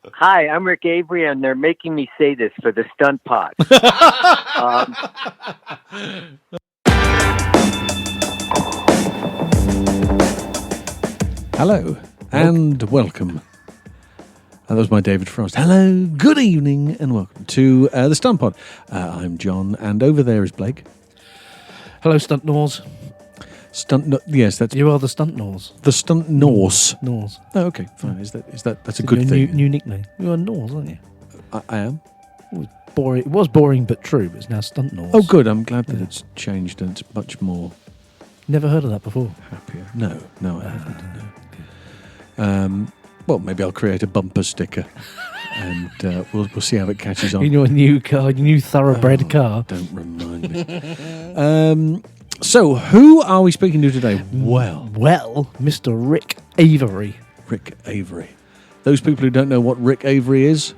Hi, I'm Rick Avery, and they're making me say this for the Stunt Pod. um, Hello and welcome. That was my David Frost. Hello, good evening, and welcome to the Stunt Pod. I'm John, and over there is Blake. Hello, Stunt Norse. Yes, that's You are the Stunt Norse. the Stunt Norse. Norse. Oh, okay, fine. That's a good Your thing? New nickname. You are Norse, aren't you? I am. Boring. It was boring but true, but it's now Stunt Norse. Oh, good. I'm glad that it's changed and it's much more Never heard of that before. happier. No, I haven't. No. Well, maybe I'll create a bumper sticker, and we'll see how it catches on. In your new car, your new thoroughbred car. Don't remind me. So, who are we speaking to today? Well, Mr. Rick Avery. Rick Avery. Those people who don't know what Rick Avery is,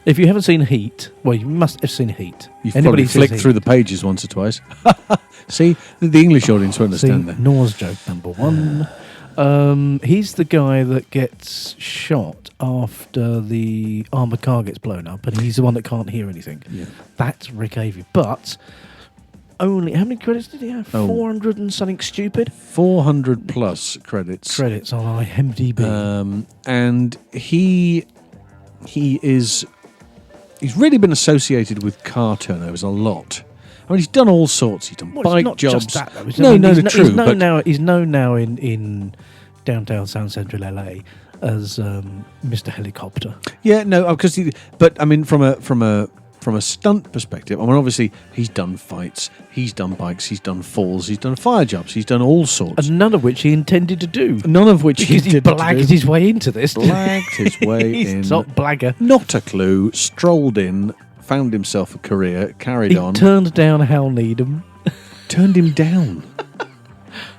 If you haven't seen Heat, well, you must have seen Heat. you've probably flicked through the pages once or twice. See, the English audience will understand that. Norse joke number one. He's the guy that gets shot after the armoured car gets blown up, and he's the one that can't hear anything. Yeah. That's Rick Avery. But only, how many credits did he have? 400 and something stupid? 400 plus credits. Credits on IMDb. And he's really been associated with car turnovers a lot. I mean, he's done all sorts. He's done bike not jobs. Just that, though. True. He's known now in downtown South Central LA as Mr. Helicopter. Yeah, no, because but I mean, from a stunt perspective, I mean, obviously he's done fights, he's done bikes, he's done falls, he's done fire jumps, he's done all sorts, And none of which he intended to do. none of which Because he blagged his way into this. Blagged his way in. He's not blagger. Not a clue. Strolled in, found himself a career, carried He on. turned down Hal Needham. Turned him down.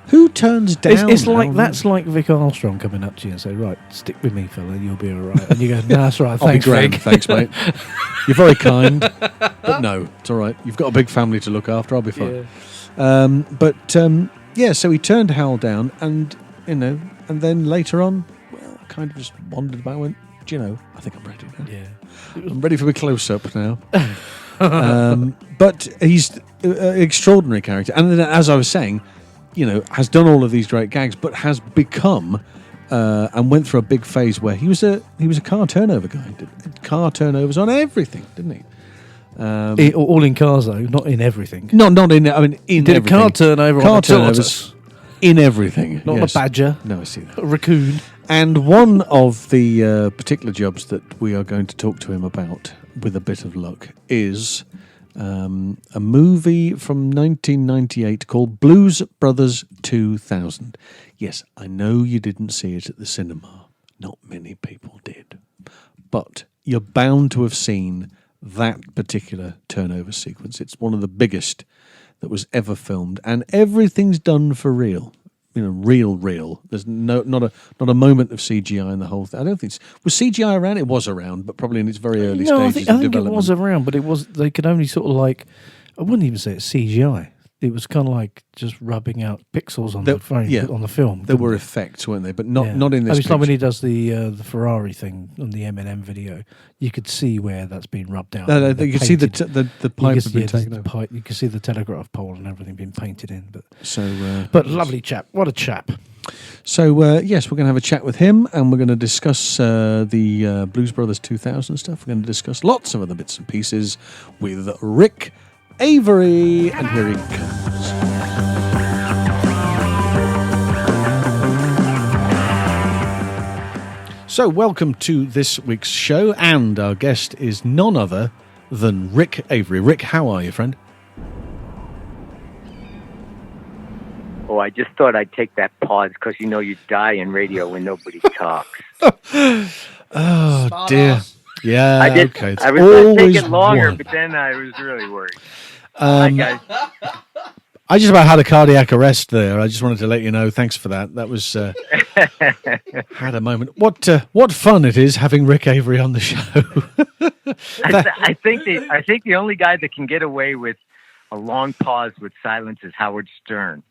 Who turns down? It's like that's like Vic Armstrong coming up to you and say, "Right, stick with me, fella, you'll be all right." And you go, "No, that's right. I'll be Thanks, grand, Vic." thanks, mate. You're very kind, but no, it's all right. You've got a big family to look after. I'll be fine. Yeah. So he turned Hal down, and and then later on, well, kind of just wandered about. Went, do you know? I think I'm ready now. Yeah. I'm ready for a close up now. But he's an extraordinary character, and then, as I was saying, has done all of these great gags, but has become and went through a big phase where he was a car turnover guy. Did car turnovers on everything, didn't he? All in cars though, not in everything. No, not in. I mean, in Did everything. a car turnover Car on a turnovers tortoise, in everything. not Yes. a badger, No, I see that. a raccoon. And one of the particular jobs that we are going to talk to him about, with a bit of luck, is a movie from 1998 called Blues Brothers 2000. Yes, I know you didn't see it at the cinema. Not many people did. But you're bound to have seen that particular turnover sequence. It's one of the biggest that was ever filmed, and everything's done for real. Real. There's not a moment of CGI in the whole thing. I don't think was CGI around. It was around, but probably in its very early stages I of think development. it was around, but they could only sort of I wouldn't even say it's CGI. It was kind of like just rubbing out pixels on the frame, on the film. There were effects, weren't they? But not in this. It's like when he does the Ferrari thing on the Eminem video. You could see where that's been rubbed out. No, you could see the pipe had been taken over. You could see the telegraph pole and everything being painted in. So, but lovely chap. What a chap. So, yes, we're going to have a chat with him, and we're going to discuss the Blues Brothers 2000 stuff. We're going to discuss lots of other bits and pieces with Rick Avery, and here he comes. So, welcome to this week's show, and our guest is none other than Rick Avery. Rick, how are you, friend? oh, I just thought I'd take that pause because you die in radio when nobody talks. Oh, dear. Yeah, I did. okay. It's I was going to always take it longer, one. but then I was really worried. Hi, guys. I just about had a cardiac arrest there. I just wanted to let you know. Thanks for that. That was had a moment. What fun it is having Rick Avery on the show. I think the only guy that can get away with a long pause with silence is Howard Stern.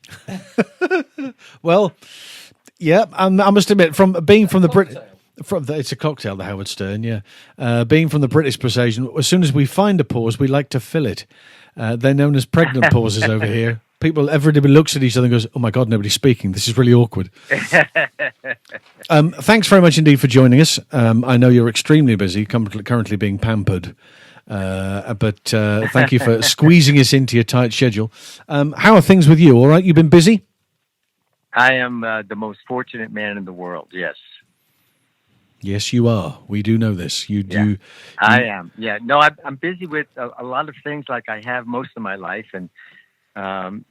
Well, Yeah, I must admit, from being from the Brit, it's a cocktail, the Howard Stern. Yeah, being from the British persuasion, as soon as we find a pause, we like to fill it. They're known as pregnant pauses over here. Everybody looks at each other and goes, "Oh my God, nobody's speaking. This is really awkward." Thanks very much indeed for joining us. I know you're extremely busy, currently being pampered. But thank you for squeezing us into your tight schedule. How are things with you? All right, you've been busy? I am the most fortunate man in the world. Yes. Yes, you are. We do know this. I am. Yeah. No, I'm busy with a lot of things like I have most of my life. And, I'm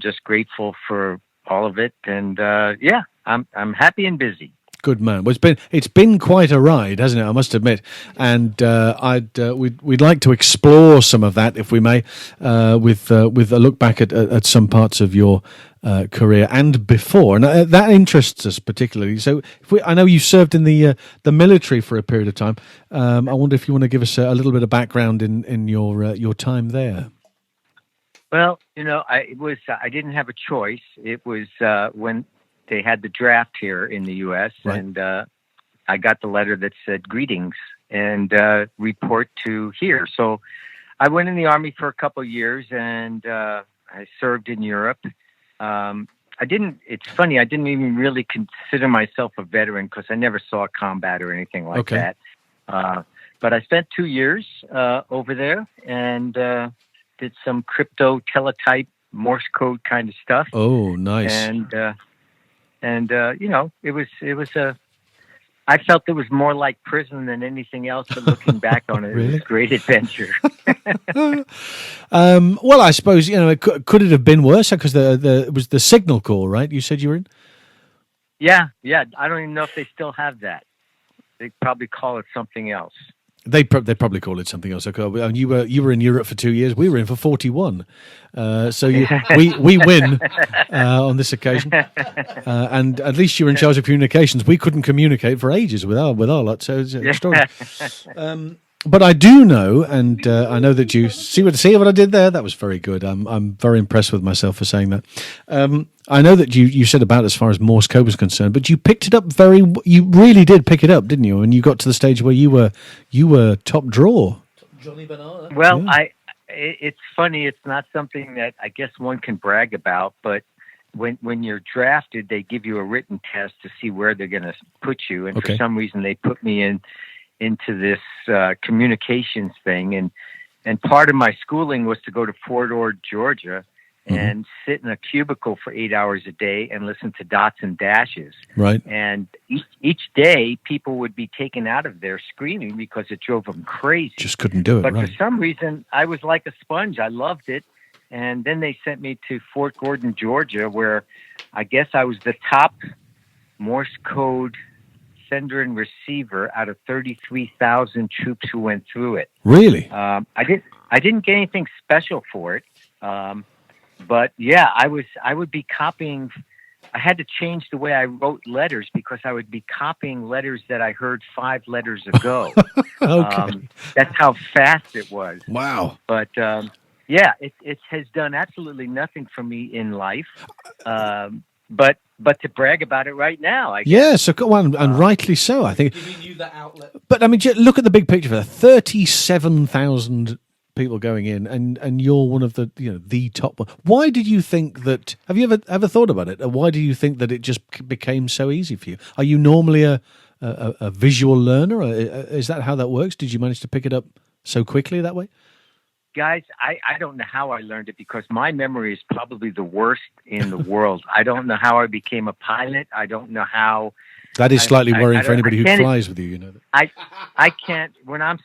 just grateful for all of it. And, I'm happy and busy. Good man. Well, it's been quite a ride, hasn't it? I must admit, and we'd like to explore some of that, if we may, with a look back at some parts of your career and before, and that interests us particularly. So, I know you served in the military for a period of time. I wonder if you want to give us a little bit of background in your time there. Well, I didn't have a choice. It was when they had the draft here in the U.S. Right. And I got the letter that said greetings and report to here. So I went in the Army for a couple of years and I served in Europe. It's funny, I didn't even really consider myself a veteran because I never saw combat or anything like that. But I spent 2 years over there and did some crypto teletype Morse code kind of stuff. Oh, nice. And I felt it was more like prison than anything else, but looking back on it, Really? It was a great adventure. Well, I suppose, could it have been worse? Because it was the signal corps, right? You said you were in? Yeah. I don't even know if they still have that. They probably call it something else. They probably call it something else. And you were in Europe for 2 years. We were in for 41. So we win on this occasion. And at least you were in charge of communications. We couldn't communicate for ages with our lot. So it's extraordinary. But I do know, and I know that you see what I did there. That was very good. I'm very impressed with myself for saying that. I know that you said about as far as Morse code was concerned, but you picked it up you really did pick it up, didn't you? And you got to the stage where you were top draw. Johnny Banana. Well, yeah. It's funny. It's not something that I guess one can brag about, but when you're drafted, they give you a written test to see where they're going to put you. And for some reason, they put me into this communications thing. And part of my schooling was to go to Fort Ord, Georgia, and sit in a cubicle for 8 hours a day and listen to dots and dashes. Right. And each day, people would be taken out of there screaming because it drove them crazy. Just couldn't do it, But right. for some reason, I was like a sponge. I loved it. And then they sent me to Fort Gordon, Georgia, where I guess I was the top Morse code sender and receiver out of 33,000 troops who went through it. Really? I didn't get anything special for it. But yeah, I would be copying. I had to change the way I wrote letters because I would be copying letters that I heard 5 letters ago. That's how fast it was. Wow. But yeah, it has done absolutely nothing for me in life. But to brag about it right now, I guess. Yeah, so go on, and rightly so, I think. Giving you that outlet. But I mean, look at the big picture. 37,000 people going in, and you're one of the top one. Why did you think that? Have you ever thought about it? Why do you think that it just became so easy for you? Are you normally a visual learner? Or is that how that works? Did you manage to pick it up so quickly that way? Guys, I don't know how I learned it because my memory is probably the worst in the world. I don't know how I became a pilot. I don't know how. That is slightly worrying for anybody who flies with you. You know that. I can't when I'm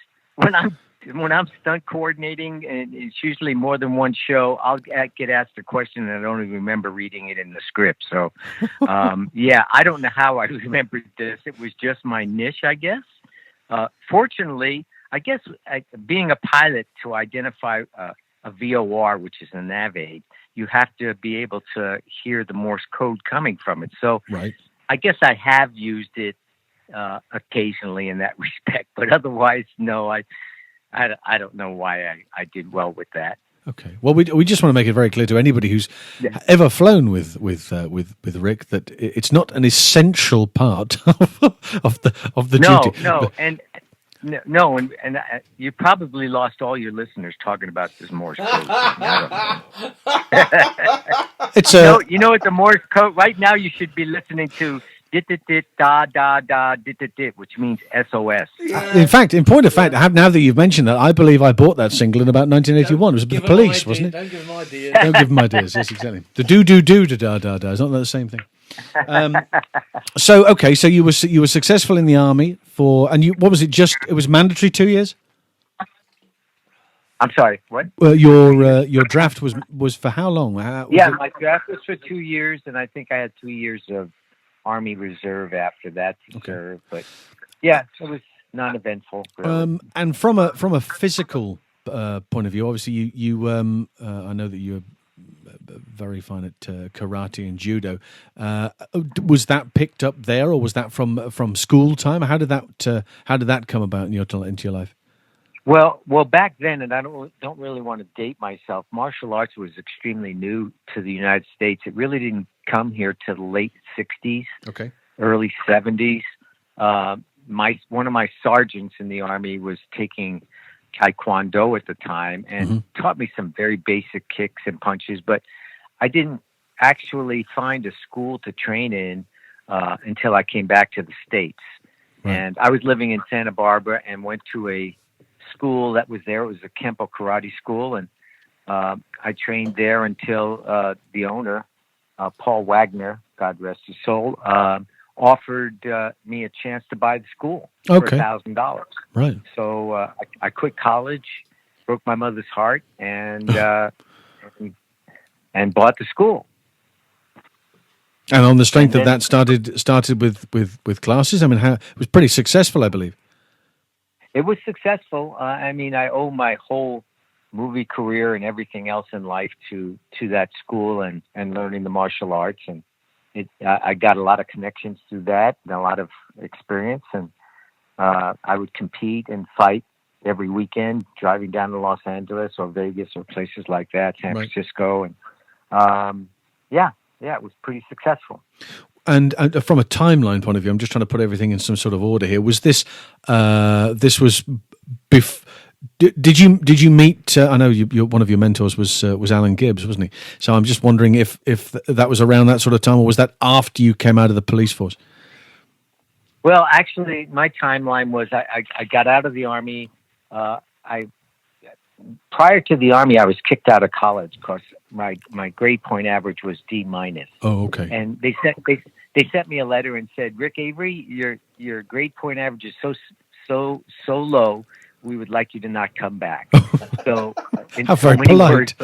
stunt coordinating, and it's usually more than one show. I'll get asked a question and I don't even remember reading it in the script. So, yeah, I don't know how I remembered this. It was just my niche, I guess. Fortunately, I guess being a pilot, to identify a VOR, which is a nav aid, you have to be able to hear the Morse code coming from it. So right. I guess I have used it occasionally in that respect, but otherwise, no, I don't know why I did well with that. Okay. Well, we just want to make it very clear to anybody who's ever flown with Rick that it's not an essential part of the duty. No, and no, and you probably lost all your listeners talking about this Morse code. It's you know what the Morse code right now? You should be listening to dit dit dit da da da dit dit dit, which means SOS. In fact, in point of fact, now that you've mentioned that, I believe I bought that single in about 1981. It was with the Police, wasn't it? Don't give them ideas. Don't give them ideas. Yes, exactly. The do da da da. Is not that the same thing? So okay, so you were successful in the army what was it? It was mandatory 2 years. I'm sorry. What? Well, your draft was for how long? My draft was for 2 years, and I think I had 2 years of Army Reserve after that to serve. But yeah, it was non-eventful. Really. And from a physical point of view, obviously you I know that you're very fine at karate and judo. Was that picked up there, or was that from school time? How did that come about into your life? Well, back then, and I don't really want to date myself. Martial arts was extremely new to the United States. It really didn't come here to the late '60s, early '70s. One of my sergeants in the Army was taking Taekwondo at the time and taught me some very basic kicks and punches, but I didn't actually find a school to train in until I came back to the States. Right. And I was living in Santa Barbara and went to a school that was there. It was a Kempo karate school, and I trained there until the owner, Paul Wagner, God rest his soul, offered me a chance to buy the school for $1,000. Right. So I quit college, broke my mother's heart, and bought the school. And on the strength of that, started with classes. I mean, it was pretty successful, I believe. It was successful. I mean, I owe my whole movie career and everything else in life to that school and learning the martial arts. And I got a lot of connections through that and a lot of experience. And I would compete and fight every weekend, driving down to Los Angeles or Vegas or places like that, San Francisco. And it was pretty successful. And from a timeline point of view, I'm just trying to put everything in some sort of order here. Was this was did you meet? I know one of your mentors was Alan Gibbs, wasn't he? So I'm just wondering if that was around that sort of time, or was that after you came out of the police force? Well, actually, my timeline was I got out of the Army. Prior to the Army, I was kicked out of college because my grade point average was D-. Oh, okay. And they sent me a letter and said, Rick Avery, your grade point average is so low. We would like you to not come back. So, how very polite. Words,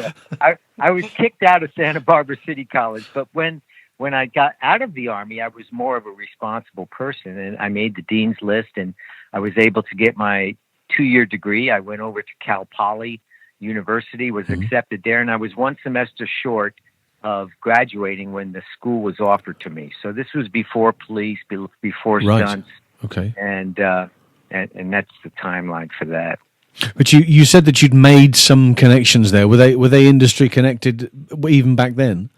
I was kicked out of Santa Barbara City College, but when I got out of the Army, I was more of a responsible person, and I made the dean's list, and I was able to get my 2-year degree. I went over to Cal Poly University, was accepted there, and I was one semester short of graduating when the school was offered to me. So this was before police, before stunts. Okay. And that's the timeline for that. But you said that you'd made some connections there. Were they industry connected even back then?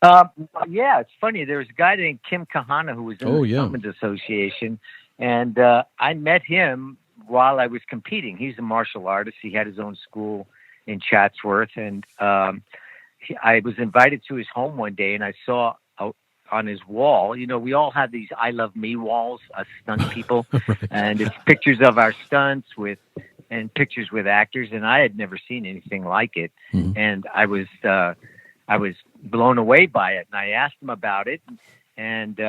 Yeah, it's funny. There was a guy named Kim Kahana who was in the Stuntmen's Association, and I met him while I was competing. He's a martial artist. He had his own school in Chatsworth, and I was invited to his home one day, and I saw on his wall, we all have these I Love Me walls, us stunt people, right. And it's pictures of our stunts and pictures with actors, and I had never seen anything like it, and I was blown away by it, and I asked him about it, and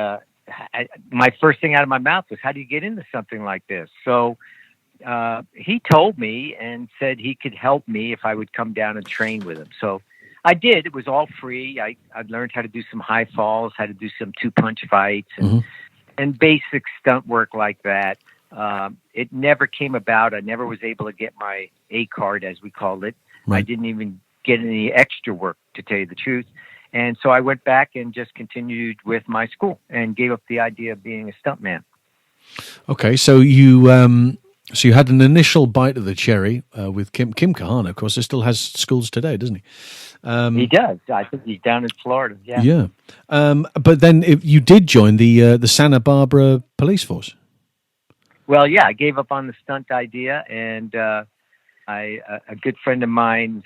my first thing out of my mouth was, how do you get into something like this? So he told me and said he could help me if I would come down and train with him. So I did. It was all free. I learned how to do some high falls, how to do some 2-punch fights, and basic stunt work like that. It never came about. I never was able to get my A card, as we called it. Right. I didn't even get any extra work, to tell you the truth. And so I went back and just continued with my school and gave up the idea of being a stuntman. Okay, so you So you had an initial bite of the cherry with Kim Kahana. Of course, he still has schools today, doesn't he? He does. I think he's down in Florida. Yeah. Yeah. But then you did join the Santa Barbara police force. Well, yeah, I gave up on the stunt idea, and a good friend of mine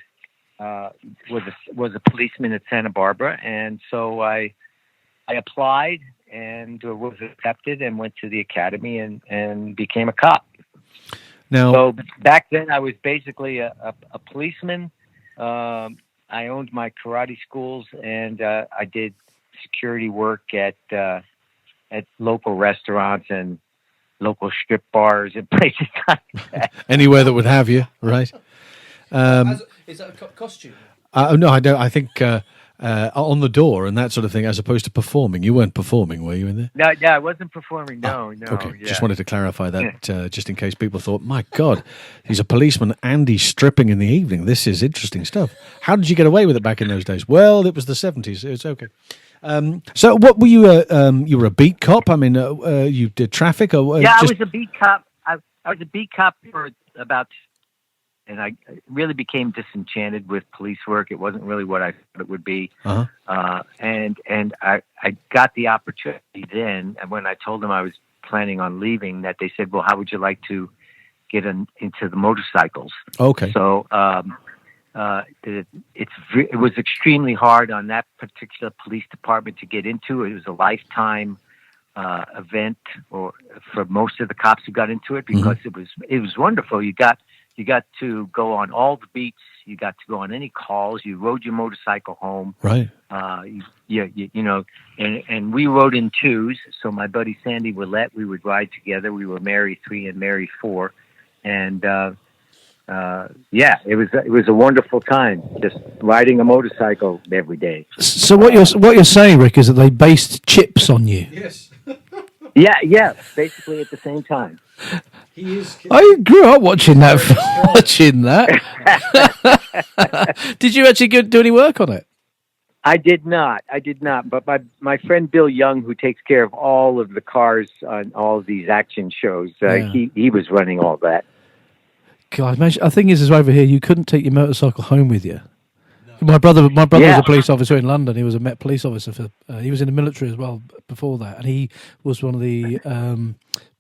was a policeman at Santa Barbara, and so I applied and was accepted and went to the academy and became a cop. Now, so back then I was basically a policeman. I owned my karate schools, and I did security work at local restaurants and local strip bars and places like that. Anywhere that would have you, right? Is that a costume? No, I don't. I think on the door and that sort of thing, as opposed to performing. You weren't performing, were you, in there? No, yeah, I wasn't performing. No. Okay, Yeah. just wanted to clarify that, just in case people thought, my God, he's a policeman and he's stripping in the evening. This is interesting stuff. How did you get away with it back in those days? Well, it was the 70s. It's okay. So what were you, you were a beat cop? I mean, you did traffic? Or, I was a beat cop. I was a beat cop for about, and I really became disenchanted with police work. It wasn't really what I thought it would be. Uh-huh. And I got the opportunity then, and when I told them I was planning on leaving, that they said, well, how would you like to get into the motorcycles? Okay. So, it was extremely hard on that particular police department to get into. It was a lifetime event, or for most of the cops who got into it, because it was wonderful. You got to go on all the beats. You got to go on any calls. You rode your motorcycle home. Right. You know, and we rode in twos. So my buddy Sandy Willette, we would ride together. We were Mary 3 and Mary 4, and it was a wonderful time, just riding a motorcycle every day. So what you're saying, Rick, is that they based chips on you? Yes. Yeah, basically at the same time. I grew up watching that. Did you actually do any work on it? I did not. But my friend Bill Young, who takes care of all of the cars on all of these action shows, he was running all that. God, I think is over here. You couldn't take your motorcycle home with you. No. My brother was a police officer in London. He was a Met police officer he was in the military as well before that, and he was one of the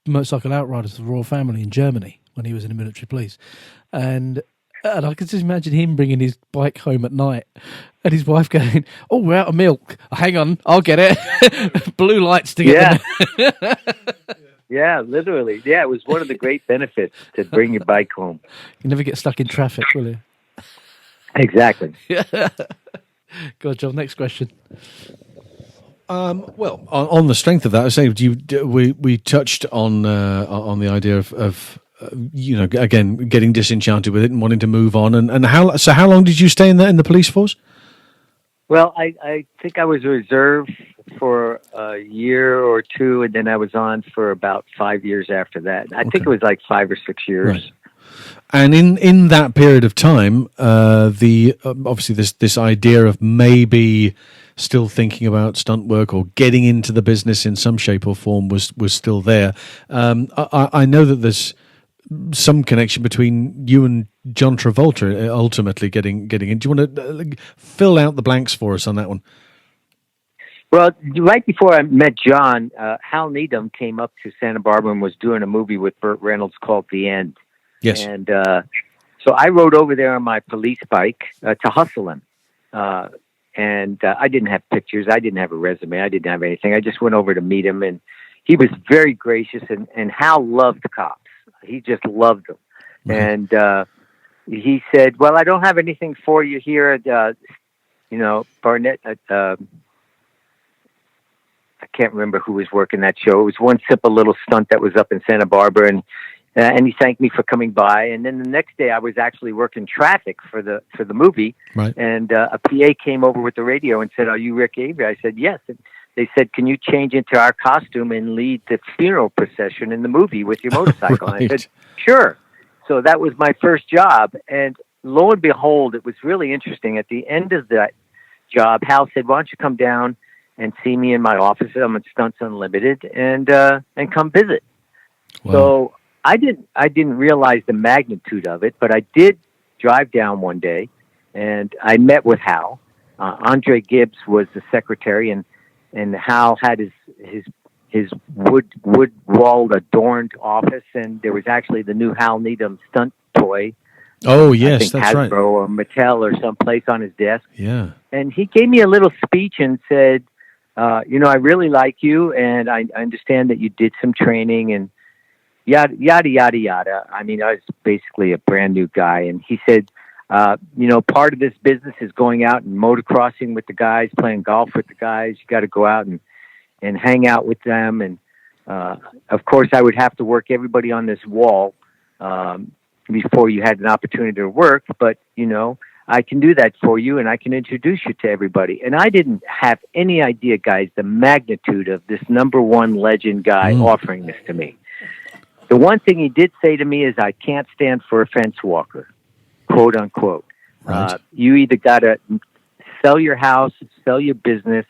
motorcycle outriders of the royal family in Germany when he was in the military police, and I can just imagine him bringing his bike home at night, and his wife going, "Oh, we're out of milk. Hang on, I'll get it." Blue lights to get them. Yeah, literally. Yeah, it was one of the great benefits to bring your bike home. You never get stuck in traffic, will you? Exactly. Go on, John. Next question. Well, on the strength of that, I say we touched on the idea of you know, again, getting disenchanted with it and wanting to move on. And how long did you stay in the police force? Well, I think I was a reserve for a year or two, and then I was on for about 5 years after that. I think it was like 5 or 6 years. Right. And in that period of time, obviously this idea of maybe still thinking about stunt work or getting into the business in some shape or form was still there. I know that there's some connection between you and John Travolta ultimately getting in. Do you want to fill out the blanks for us on that one? Well, right before I met John, Hal Needham came up to Santa Barbara and was doing a movie with Burt Reynolds called The End. Yes. And so I rode over there on my police bike to hustle him. And I didn't have pictures. I didn't have a resume. I didn't have anything. I just went over to meet him, and he was very gracious. And Hal loved cops. He just loved them. Mm-hmm. And he said, well, I don't have anything for you here at, Barnett. I can't remember who was working that show. It was one simple little stunt that was up in Santa Barbara, and he thanked me for coming by. And then the next day, I was actually working traffic for the movie. Right. And a PA came over with the radio and said, "Are you Rick Avery?" I said, "Yes." And they said, "Can you change into our costume and lead the funeral procession in the movie with your motorcycle?" Right. And I said, "Sure." So that was my first job, and lo and behold, it was really interesting. At the end of that job, Hal said, "Why don't you come down and see me in my office? I'm at Stunts Unlimited, and come visit." Wow. So I didn't realize the magnitude of it, but I did drive down one day, and I met with Hal. Andre Gibbs was the secretary, and Hal had his wood walled adorned office, and there was actually the new Hal Needham stunt toy. Oh, I yes, think that's Hasbro right. or Mattel or someplace on his desk. Yeah. And he gave me a little speech and said, I really like you, and I understand that you did some training and yada, yada, yada, yada. I mean, I was basically a brand new guy. And he said, part of this business is going out and motocrossing with the guys, playing golf with the guys. You got to go out and hang out with them. And, of course, I would have to work everybody on this wall before you had an opportunity to work. But, I can do that for you, and I can introduce you to everybody. And I didn't have any idea, guys, the magnitude of this number one legend guy offering this to me. The one thing he did say to me is, I can't stand for a fence walker, quote unquote. Right. You either got to sell your house, sell your business,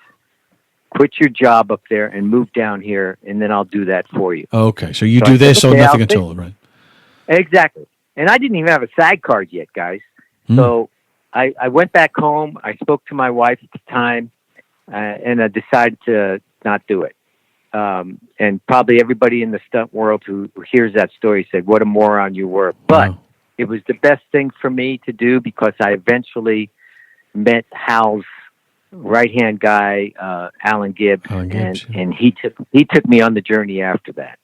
quit your job up there, and move down here, and then I'll do that for you. Okay, so you do this or nothing at all, right? Exactly. And I didn't even have a SAG card yet, guys. So I went back home. I spoke to my wife at the time, and I decided to not do it. And probably everybody in the stunt world who hears that story said, what a moron you were. But it was the best thing for me to do because I eventually met Hal's right-hand guy, Alan Gibbs, and he took me on the journey after that.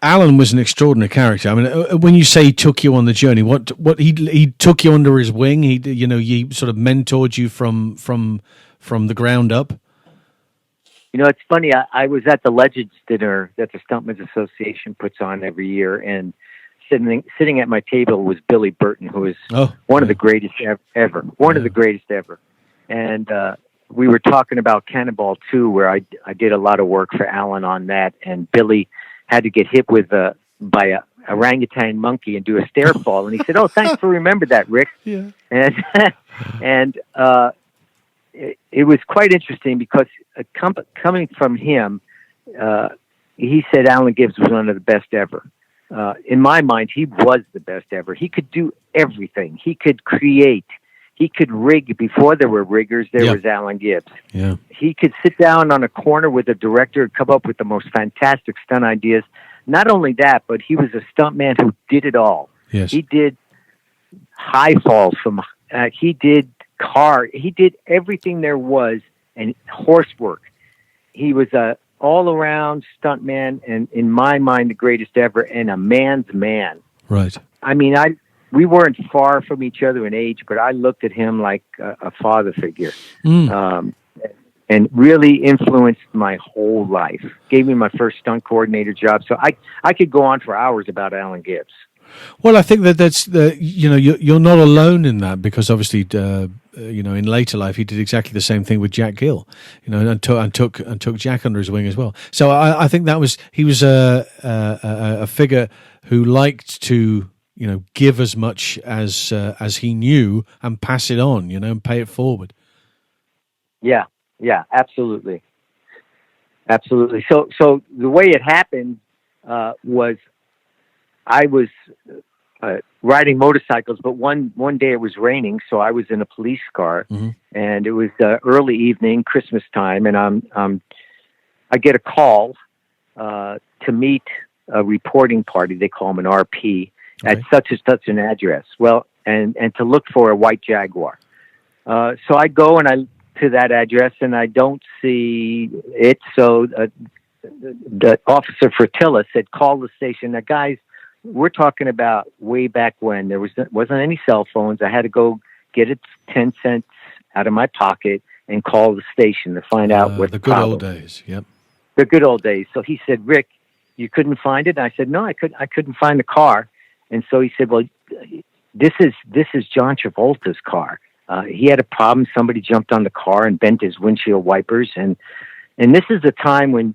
Alan was an extraordinary character. I mean, when you say he took you on the journey, what he took you under his wing. He sort of mentored you from the ground up. It's funny. I was at the Legends dinner that the Stuntmen's Association puts on every year, and sitting at my table was Billy Burton, who is one of the greatest ever. One of the greatest ever. And we were talking about Cannonball 2, where I did a lot of work for Alan on that, and Billy had to get hit by a orangutan monkey and do a stair fall. And he said, thanks for remembering that, Rick. Yeah. And it was quite interesting because coming from him, he said Alan Gibbs was one of the best ever. In my mind, he was the best ever. He could do everything. He could create. He could rig. Before there were riggers, there was Alan Gibbs. Yeah. He could sit down on a corner with a director and come up with the most fantastic stunt ideas. Not only that, but he was a stuntman who did it all. Yes. He did high falls he did he did everything there was, and horse work. He was a all-around stuntman, and in my mind, the greatest ever, and a man's man. Right. I mean, we weren't far from each other in age, but I looked at him like a father figure, and really influenced my whole life. Gave me my first stunt coordinator job, so I could go on for hours about Alan Gibbs. Well, I think that's you're not alone in that, because obviously in later life he did exactly the same thing with Jack Gill, and took Jack under his wing as well. So I think he was a figure who liked to give as much as he knew and pass it on, and pay it forward. Yeah, absolutely. So the way it happened was I was riding motorcycles, but one day it was raining, so I was in a police car, and it was early evening, Christmas time, and I get a call to meet a reporting party. They call them an RP at such and such an address. Well, and to look for a white Jaguar. So I go to that address, and I don't see it. So the officer Fertilla said, "Call the station." Now, guys, we're talking about way back when there wasn't any cell phones. I had to go get it 10 cents out of my pocket and call the station to find out what the good old days. Yep, the good old days. So he said, "Rick, you couldn't find it?" And I said, "No, I couldn't find the car." And so he said, "Well, this is John Travolta's car. He had a problem. Somebody jumped on the car and bent his windshield wipers. And this is the time when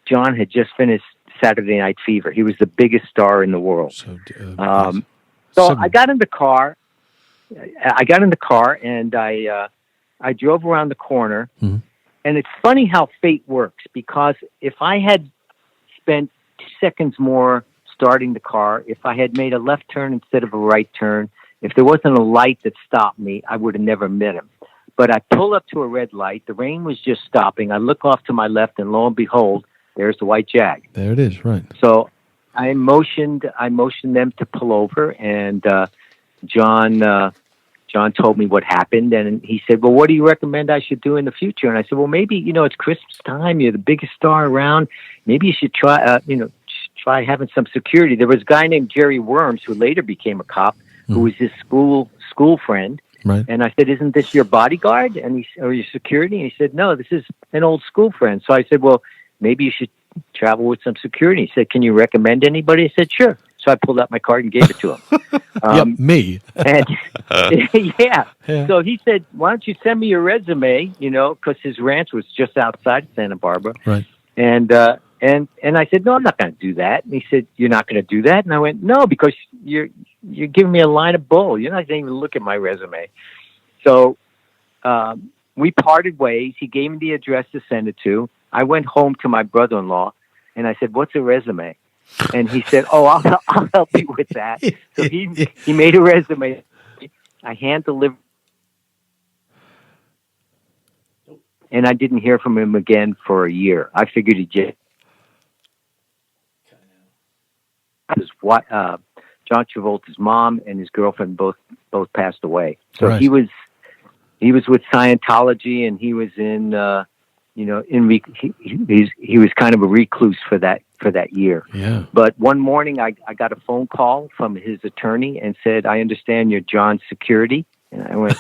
John had just finished Saturday Night Fever. He was the biggest star in the world." So I got in the car. And I drove around the corner. And it's funny how fate works, because if I had spent seconds more starting the car. If I had made a left turn instead of a right turn, if there wasn't a light that stopped me, I would have never met him. But I pull up to a red light. The rain was just stopping. I look off to my left, and lo and behold, there's the white Jag. There it is, right. So I motioned them to pull over, and John told me what happened, and he said, well, what do you recommend I should do in the future? And I said, well, maybe, it's Christmas time. You're the biggest star around. Maybe you should try, try having some security. There was a guy named Jerry Worms who later became a cop, who was his school friend. Right. And I said, isn't this your bodyguard or your security? And he said, no, this is an old school friend. So I said, well, maybe you should travel with some security. He said, can you recommend anybody? I said, sure. So I pulled out my card and gave it to him. Me. And yeah. So he said, why don't you send me your resume, because his ranch was just outside Santa Barbara. Right. And I said, no, I'm not going to do that. And he said, you're not going to do that? And I went, no, because you're giving me a line of bull. You're not going to even look at my resume. So we parted ways. He gave me the address to send it to. I went home to my brother-in-law, and I said, what's a resume? And he said, oh, I'll help you with that. So he made a resume. I hand-delivered, and I didn't hear from him again for a year. I figured he just... John Travolta's mom and his girlfriend both passed away. So right. he was with Scientology, and he was in he was kind of a recluse for that year. Yeah. But one morning I got a phone call from his attorney and said, I understand you're John's security. And I went,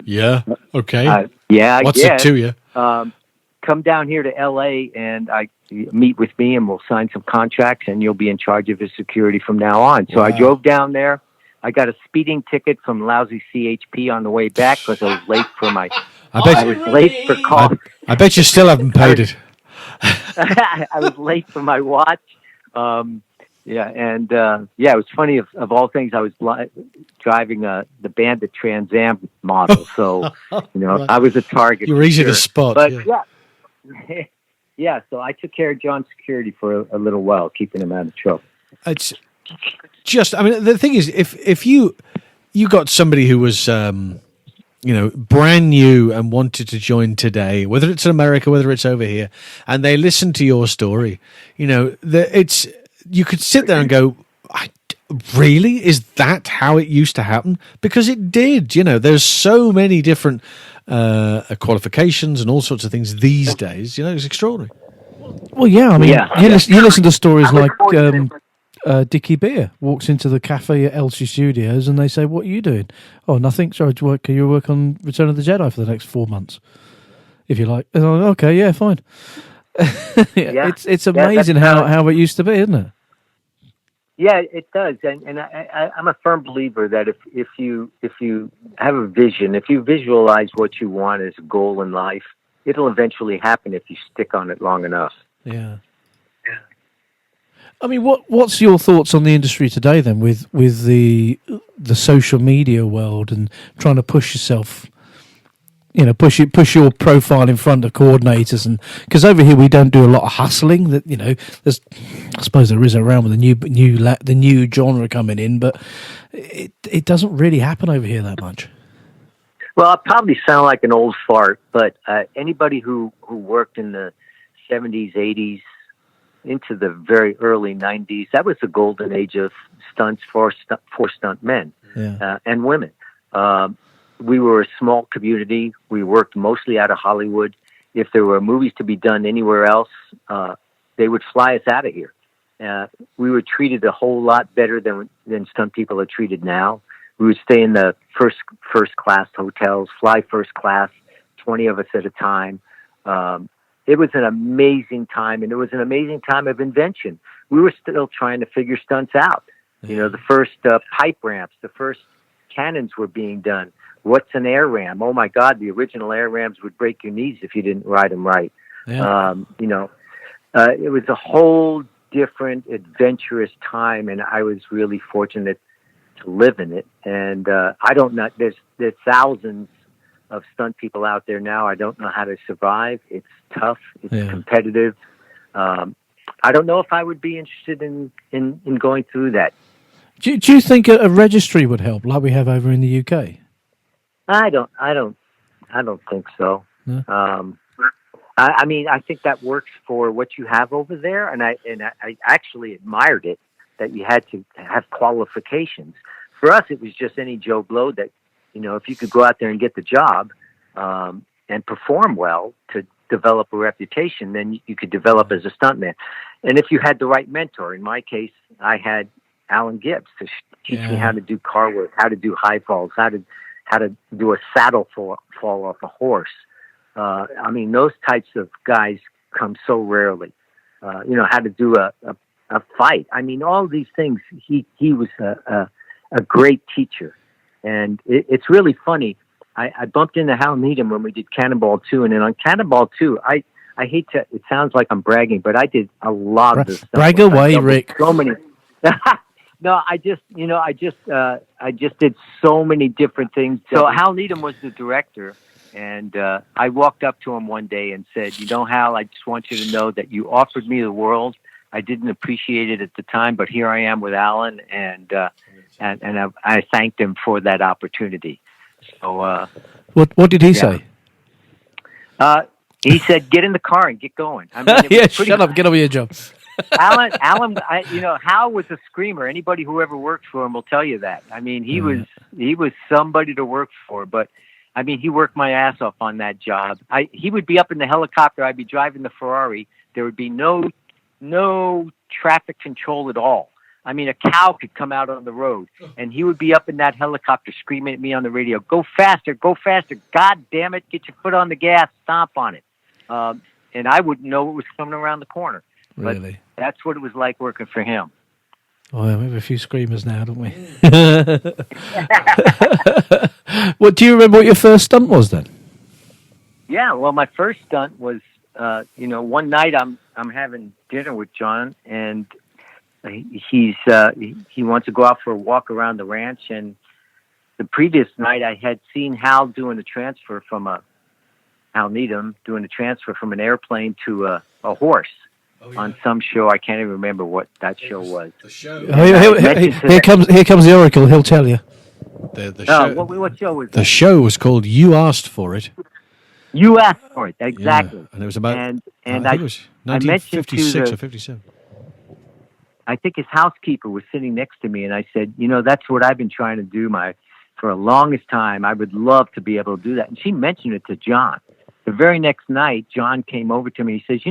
yeah. Okay. Yeah. What's it to you? Come down here to LA and meet with me, and we'll sign some contracts, and you'll be in charge of his security from now on. So I drove down there. I got a speeding ticket from lousy CHP on the way back because I was late for my... I was late for call. I bet you still haven't paid it. I was late for my watch. It was funny. Of all things, I was driving the Bandit Trans Am model, so I was a target. You're easy to spot. But yeah. So I took care of John's security for a little while, keeping him out of trouble. It's just, the thing is, if you got somebody who was brand new and wanted to join today, whether it's in America, whether it's over here, and they listen to your story, you could sit there and go, really? Is that how it used to happen? Because it did. There's so many different qualifications and all sorts of things these days. It's extraordinary. Well, yeah. You listen to stories like Dickie Beer walks into the cafe at Elsie Studios and they say, what are you doing? Oh, nothing. Sorry, can you work on Return of the Jedi for the next 4 months? If you like. And I'm like, okay, yeah, fine. It's amazing how it used to be, isn't it? Yeah, it does, and I'm a firm believer that if you have a vision, if you visualize what you want as a goal in life, it'll eventually happen if you stick on it long enough. Yeah. What's your thoughts on the industry today then, with the social media world and trying to push yourself? Push your profile in front of coordinators, and because over here we don't do a lot of hustling. That there's, I suppose there is around with the new genre coming in, but it doesn't really happen over here that much. Well, I probably sound like an old fart, but anybody who worked in the 70s, 80s, into the very early 90s, that was the golden age of stunts for stunt men and women. We were a small community. We worked mostly out of Hollywood. If there were movies to be done anywhere else, they would fly us out of here. We were treated a whole lot better than stunt people are treated now. We would stay in the first class hotels, fly first class, 20 of us at a time. It was an amazing time, and it was an amazing time of invention. We were still trying to figure stunts out. The first pipe ramps, the first cannons were being done. What's an air ram? Oh my God, the original air rams would break your knees if you didn't ride them right. Yeah. It was a whole different adventurous time, and I was really fortunate to live in it. And I don't know, there's thousands of stunt people out there now. I don't know how to survive. It's tough. It's competitive. I I don't know if I would be interested in going through that. Do you think a registry would help, like we have over in the UK? I don't think so. No? I mean, I think that works for what you have over there, and I actually admired it that you had to have qualifications. For us, it was just any Joe Blow that, if you could go out there and get the job and perform well to develop a reputation, then you could develop as a stuntman. And if you had the right mentor, in my case, I had Alan Gibbs to teach me how to do car work, how to do high falls, how to do a saddle fall off a horse. I mean, those types of guys come so rarely. How to do a fight. I mean, all these things. He was a great teacher, and it's really funny. I bumped into Hal Needham when we did Cannonball 2, and then on Cannonball 2, I hate to. It sounds like I'm bragging, but I did a lot of this stuff. Brag away, Rick. So many. No, I just did so many different things. So Hal Needham was the director, and I walked up to him one day and said, Hal, I just want you to know that you offered me the world. I didn't appreciate it at the time, but here I am with Alan, and I thanked him for that opportunity. So, what did he say? He said, "Get in the car and get going." I mean, shut up, get over your job. Alan, Hal was a screamer. Anybody who ever worked for him will tell you that. I mean, he was somebody to work for. But I mean, he worked my ass off on that job. He would be up in the helicopter. I'd be driving the Ferrari. There would be no traffic control at all. I mean, a cow could come out on the road, and he would be up in that helicopter screaming at me on the radio, "Go faster, go faster. God damn it, get your foot on the gas, stomp on it." And I wouldn't know what was coming around the corner. Really? But that's what it was like working for him. Oh, yeah, we have a few screamers now, don't we? Well, do you remember what your first stunt was then? Yeah, well, my first stunt was, one night I'm having dinner with John, and he wants to go out for a walk around the ranch. And the previous night I had seen Hal doing a transfer from Hal Needham doing a transfer from an airplane to a horse on some show. I can't even remember what that show was. The show. Here comes the Oracle. He'll tell you. The show. What show was the show was called You Asked For It. You Asked For It, exactly. Yeah, and it was about. And I think it was 1956 or 57. I think his housekeeper was sitting next to me, and I said, that's what I've been trying to do for the longest time. I would love to be able to do that. And she mentioned it to John. The very next night, John came over to me. He says,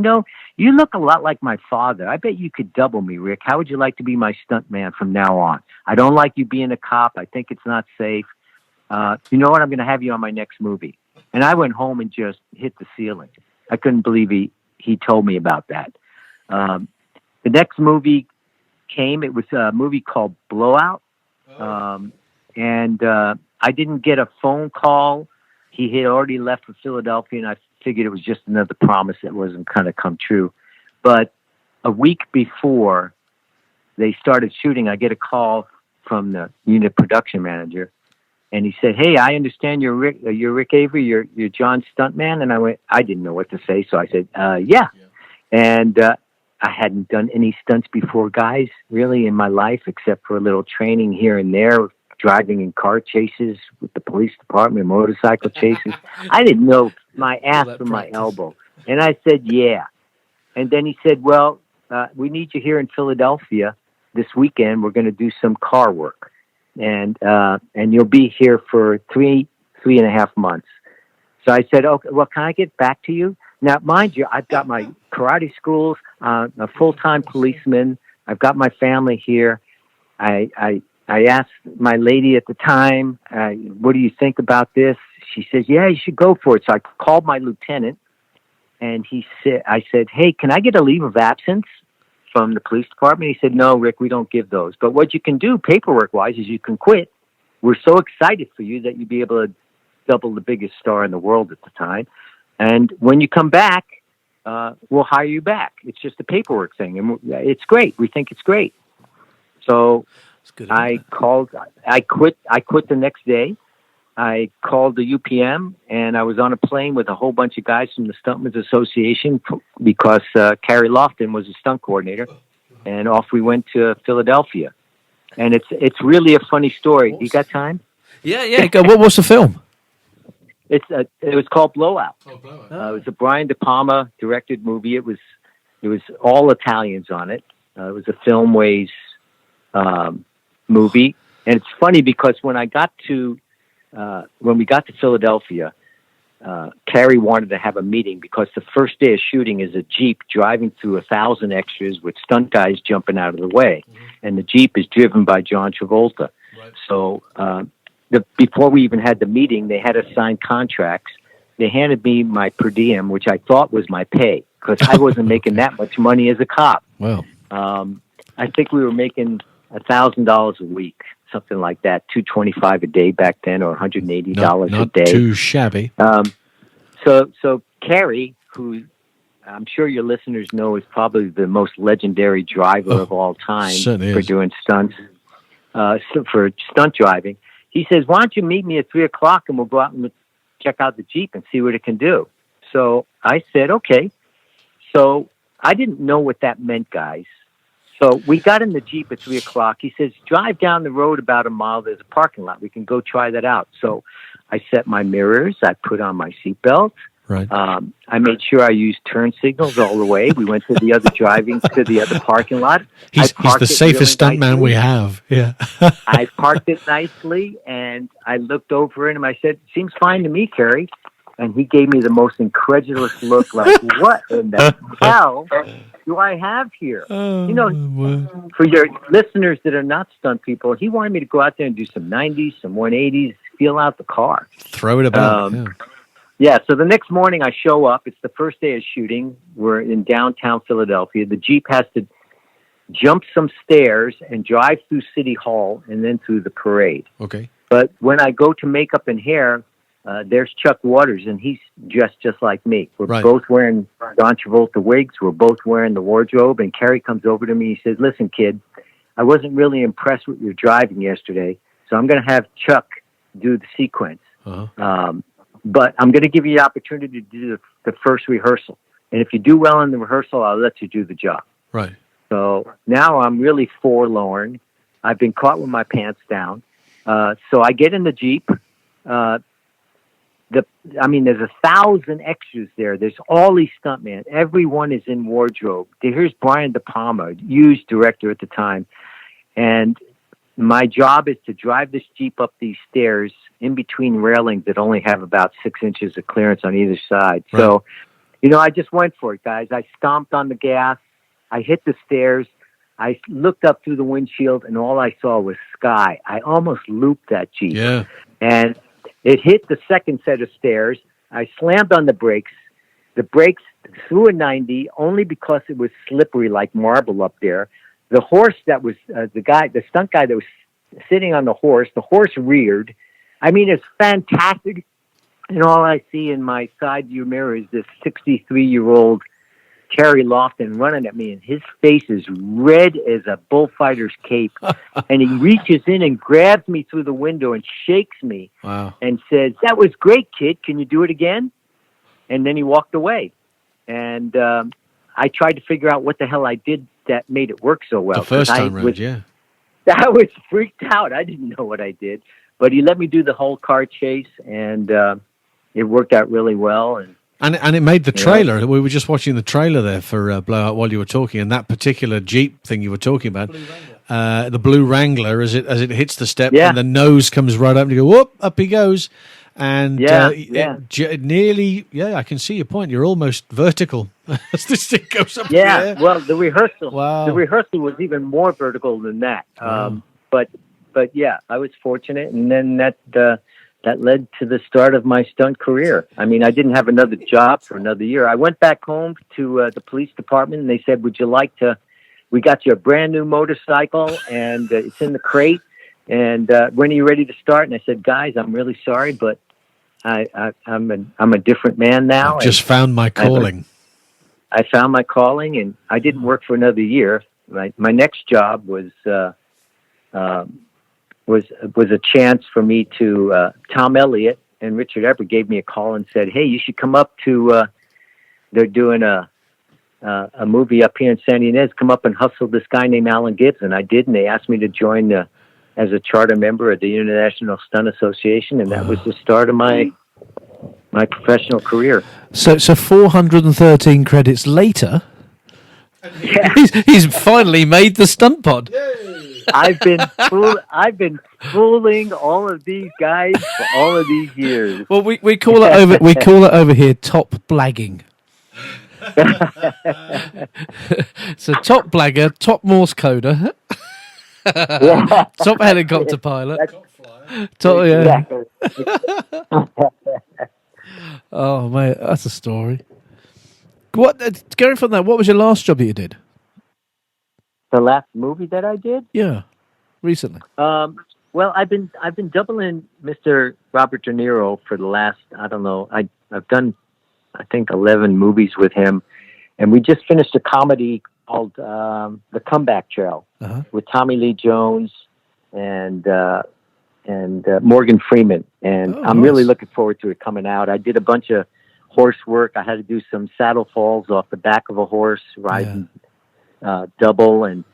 you look a lot like my father. I bet you could double me, Rick. How would you like to be my stunt man from now on? I don't like you being a cop. I think it's not safe. You know what? I'm going to have you on my next movie. And I went home and just hit the ceiling. I couldn't believe he told me about that. The next movie came. It was a movie called Blowout. And I didn't get a phone call. He had already left for Philadelphia, and I figured it was just another promise that wasn't going to come true. But a week before they started shooting, I get a call from the unit production manager, and he said, "Hey, I understand you're Rick Avery, you're John's stuntman." And I didn't know what to say, so I said, "Yeah." And I hadn't done any stunts before, guys, really in my life, except for a little training here and there. Driving in car chases with the police department, motorcycle chases. I didn't know my ass from my elbow. And I said, yeah. And then he said, well, we need you here in Philadelphia this weekend. We're going to do some car work. And you'll be here for three and a half months. So I said, okay, well, can I get back to you? Now, mind you, I've got my karate schools, a full-time policeman. I've got my family here. I asked my lady at the time, what do you think about this? She says, yeah, you should go for it. So I called my lieutenant, and I said, hey, can I get a leave of absence from the police department? He said, no, Rick, we don't give those. But what you can do paperwork-wise is you can quit. We're so excited for you that you'd be able to double the biggest star in the world at the time. And when you come back, we'll hire you back. It's just a paperwork thing. And it's great. We think it's great. So I quit the next day, I called the UPM, and I was on a plane with a whole bunch of guys from the Stuntmen's Association because Carrie Lofton was a stunt coordinator, and off we went to Philadelphia. And it's really a funny story. You got time? Yeah. What's the film? It was called Blowout. It was a Brian De Palma directed movie. It was all Italians on it. It was a Filmways movie, and it's funny because when we got to Philadelphia, Carrie wanted to have a meeting because the first day of shooting is a Jeep driving through 1,000 extras with stunt guys jumping out of the way, and the Jeep is driven by John Travolta. Right. So before we even had the meeting, they had us sign contracts. They handed me my per diem, which I thought was my pay because I wasn't making that much money as a cop. Wow. I think we were making $1,000 a week, something like that, $225 a day back then, or $180 a day. Not too shabby. So Carrie, who I'm sure your listeners know is probably the most legendary driver of all time for doing stunts, for stunt driving, he says, "Why don't you meet me at 3:00 and we'll go out and check out the Jeep and see what it can do?" So I said, okay. So I didn't know what that meant, guys. So we got in the Jeep at 3:00. He says, "Drive down the road about a mile. There's a parking lot. We can go try that out." So I set my mirrors. I put on my seatbelt. Right. I made sure I used turn signals all the way. We went to the other parking lot. He's the safest stuntman we have. Yeah. I parked it nicely, and I looked over at him. I said, "Seems fine to me, Kerry." And he gave me the most incredulous look, like, "What in the hell do I have here?" For your listeners that are not stunt people, he wanted me to go out there and do some 90s, some 180s, feel out the car. Throw it about. Yeah, so the next morning I show up. It's the first day of shooting. We're in downtown Philadelphia. The Jeep has to jump some stairs and drive through City Hall and then through the parade. Okay. But when I go to makeup and hair, there's Chuck Waters, and he's dressed just like me. We're both wearing John Travolta wigs. We're both wearing the wardrobe. And Kerry comes over to me. He says, "Listen, kid, I wasn't really impressed with your driving yesterday, so I'm going to have Chuck do the sequence. But I'm going to give you the opportunity to do the first rehearsal. And if you do well in the rehearsal, I'll let you do the job." Right. So now I'm really forlorn. I've been caught with my pants down. So I get in the Jeep. There's 1,000 extras there. There's all these stuntmen. Everyone is in wardrobe. Here's Brian De Palma, huge director at the time. And my job is to drive this Jeep up these stairs in between railings that only have about 6 inches of clearance on either side. Right. So, I just went for it, guys. I stomped on the gas. I hit the stairs. I looked up through the windshield, and all I saw was sky. I almost looped that Jeep. Yeah. And it hit the second set of stairs. I slammed on the brakes. The brakes threw a 90 only because it was slippery like marble up there. The horse that was the stunt guy that was sitting on the horse reared. I mean, it's fantastic. And all I see in my side view mirror is this 63-year-old Kerry Lofton running at me, and his face is red as a bullfighter's cape. And he reaches in and grabs me through the window and shakes me. Wow. And says, "That was great, kid. Can you do it again?" And then he walked away. And I tried to figure out what the hell I did that made it work so well. The first time round, yeah. I was freaked out. I didn't know what I did. But he let me do the whole car chase, and it worked out really well. And it made the trailer. We were just watching the trailer there for Blowout while you were talking, and that particular Jeep thing you were talking about, the Blue Wrangler, as it hits the step, and the nose comes right up, and you go, whoop, up he goes. And nearly, I can see your point. You're almost vertical as this thing goes up. Yeah, well, the rehearsal was even more vertical than that. But yeah, I was fortunate, and then that led to the start of my stunt career. I mean, I didn't have another job for another year. I went back home to the police department, and they said, "Would you like to? We got you a brand new motorcycle, and it's in the crate. And when are you ready to start?" And I said, "Guys, I'm really sorry, but I'm a different man now. I've just found my calling." I found my calling, and I didn't work for another year. My next job was was a chance for me to Tom Elliott and Richard Everett gave me a call and said, "Hey, you should come up to they're doing a movie up here in San Ynez. Come up and hustle this guy named Alan Gibbs." And I did, and they asked me to join as a charter member of the International Stunt Association, and that was the start of my professional career. So 413 credits later, Yeah. he's finally made the stunt pod. I've been fooling all of these guys for all of these years. Well, we call it over here top blagging. So top blagger, top Morse coder, top helicopter pilot, top, yeah. Oh mate, that's a story. What going from that? What was your last job that you did? The last movie that I did? Yeah, recently. Well, I've been doubling Mr. Robert De Niro for the last, I don't know, I've done I think 11 movies with him, and we just finished a comedy called The Comeback Trail with Tommy Lee Jones and Morgan Freeman, and I'm really looking forward to it coming out. I did a bunch of horse work. I had to do some saddle falls off the back of a horse, riding double, and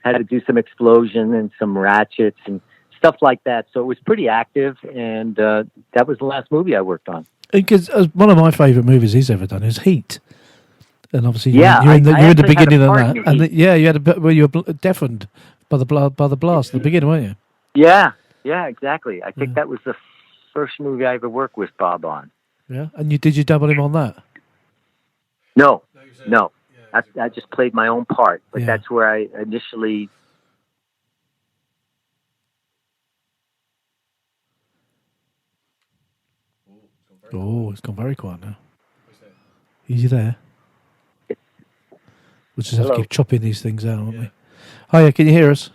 had to do some explosion and some ratchets and stuff like that. So it was pretty active, and that was the last movie I worked on. Because one of my favourite movies he's ever done is Heat, and obviously you're in the beginning of that, and you had you were deafened by the blast at the beginning, weren't you? Yeah, exactly. I think that was the first movie I ever worked with Bob on. Yeah, and did you double him on that? No. I just played my own part, but that's where I initially. Oh, it's gone very quiet now. Are you there? We'll just have to keep chopping these things out, won't we? Hiya, can you hear us?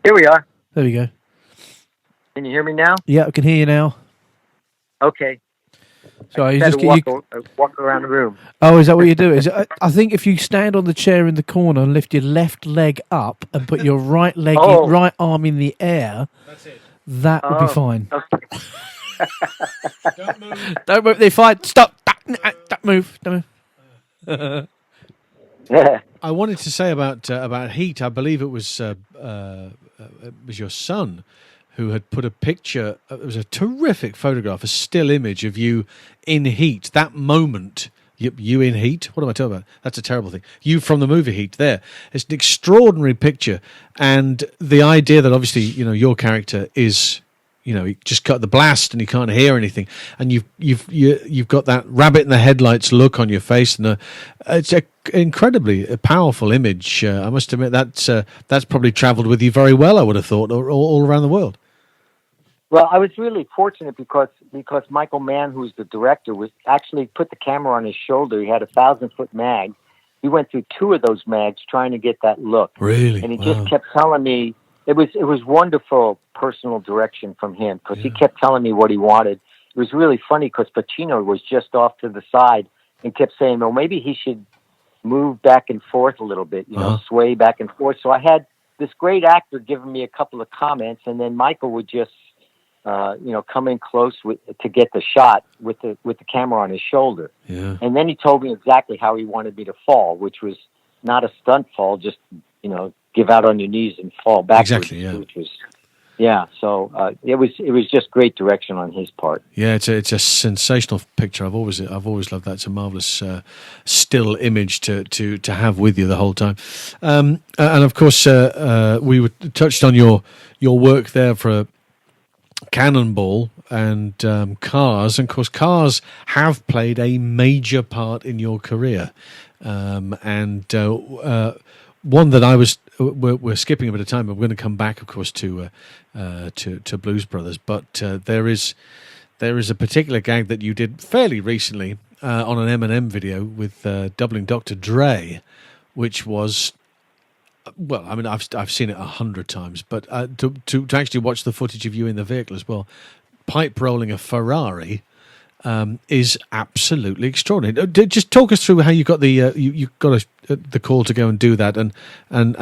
Here we are. There we go. Can you hear me now? Yeah, I can hear you now. Okay. So you just walk around the room. Oh, is that what you do? I think if you stand on the chair in the corner and lift your left leg up and put your right arm in the air, that would be fine. Okay. Don't move. Don't move. They're fine. Stop. Don't move. Don't move. I wanted to say about Heat. I believe it was your son who had put a picture. It was a terrific photograph, a still image of you in Heat. That moment, you in Heat. What am I talking about? That's a terrible thing. You from the movie Heat. There, it's an extraordinary picture, and the idea that obviously your character is. He just got the blast and he can't hear anything, and you've got that rabbit in the headlights look on your face, and it's an incredibly powerful image. I must admit that's probably travelled with you very well. I would have thought, all around the world. Well, I was really fortunate because Michael Mann, who's the director, was actually put the camera on his shoulder. He had a 1,000-foot mag. He went through 2 of those mags trying to get that look. Really, and he just kept telling me. It was wonderful personal direction from him because he kept telling me what he wanted. It was really funny because Pacino was just off to the side and kept saying, well, maybe he should move back and forth a little bit, sway back and forth. So I had this great actor giving me a couple of comments, and then Michael would just, come in close to get the shot with the camera on his shoulder. Yeah. And then he told me exactly how he wanted me to fall, which was not a stunt fall, just, give out on your knees and fall backwards. Exactly, yeah. Which was, so it was just great direction on his part. Yeah, it's a sensational picture. I've always loved that. It's a marvelous still image to have with you the whole time. And of course, we touched on your work there for Cannonball and Cars. And of course, Cars have played a major part in your career, and one that we're skipping a bit of time, but we're going to come back, of course, to Blues Brothers. But there is a particular gag that you did fairly recently on an Eminem video with doubling Dr. Dre, which was, well, I mean, I've seen it 100 times, but to actually watch the footage of you in the vehicle as well, pipe rolling a Ferrari. Is absolutely extraordinary. Just talk us through how you got the the call to go and do that, and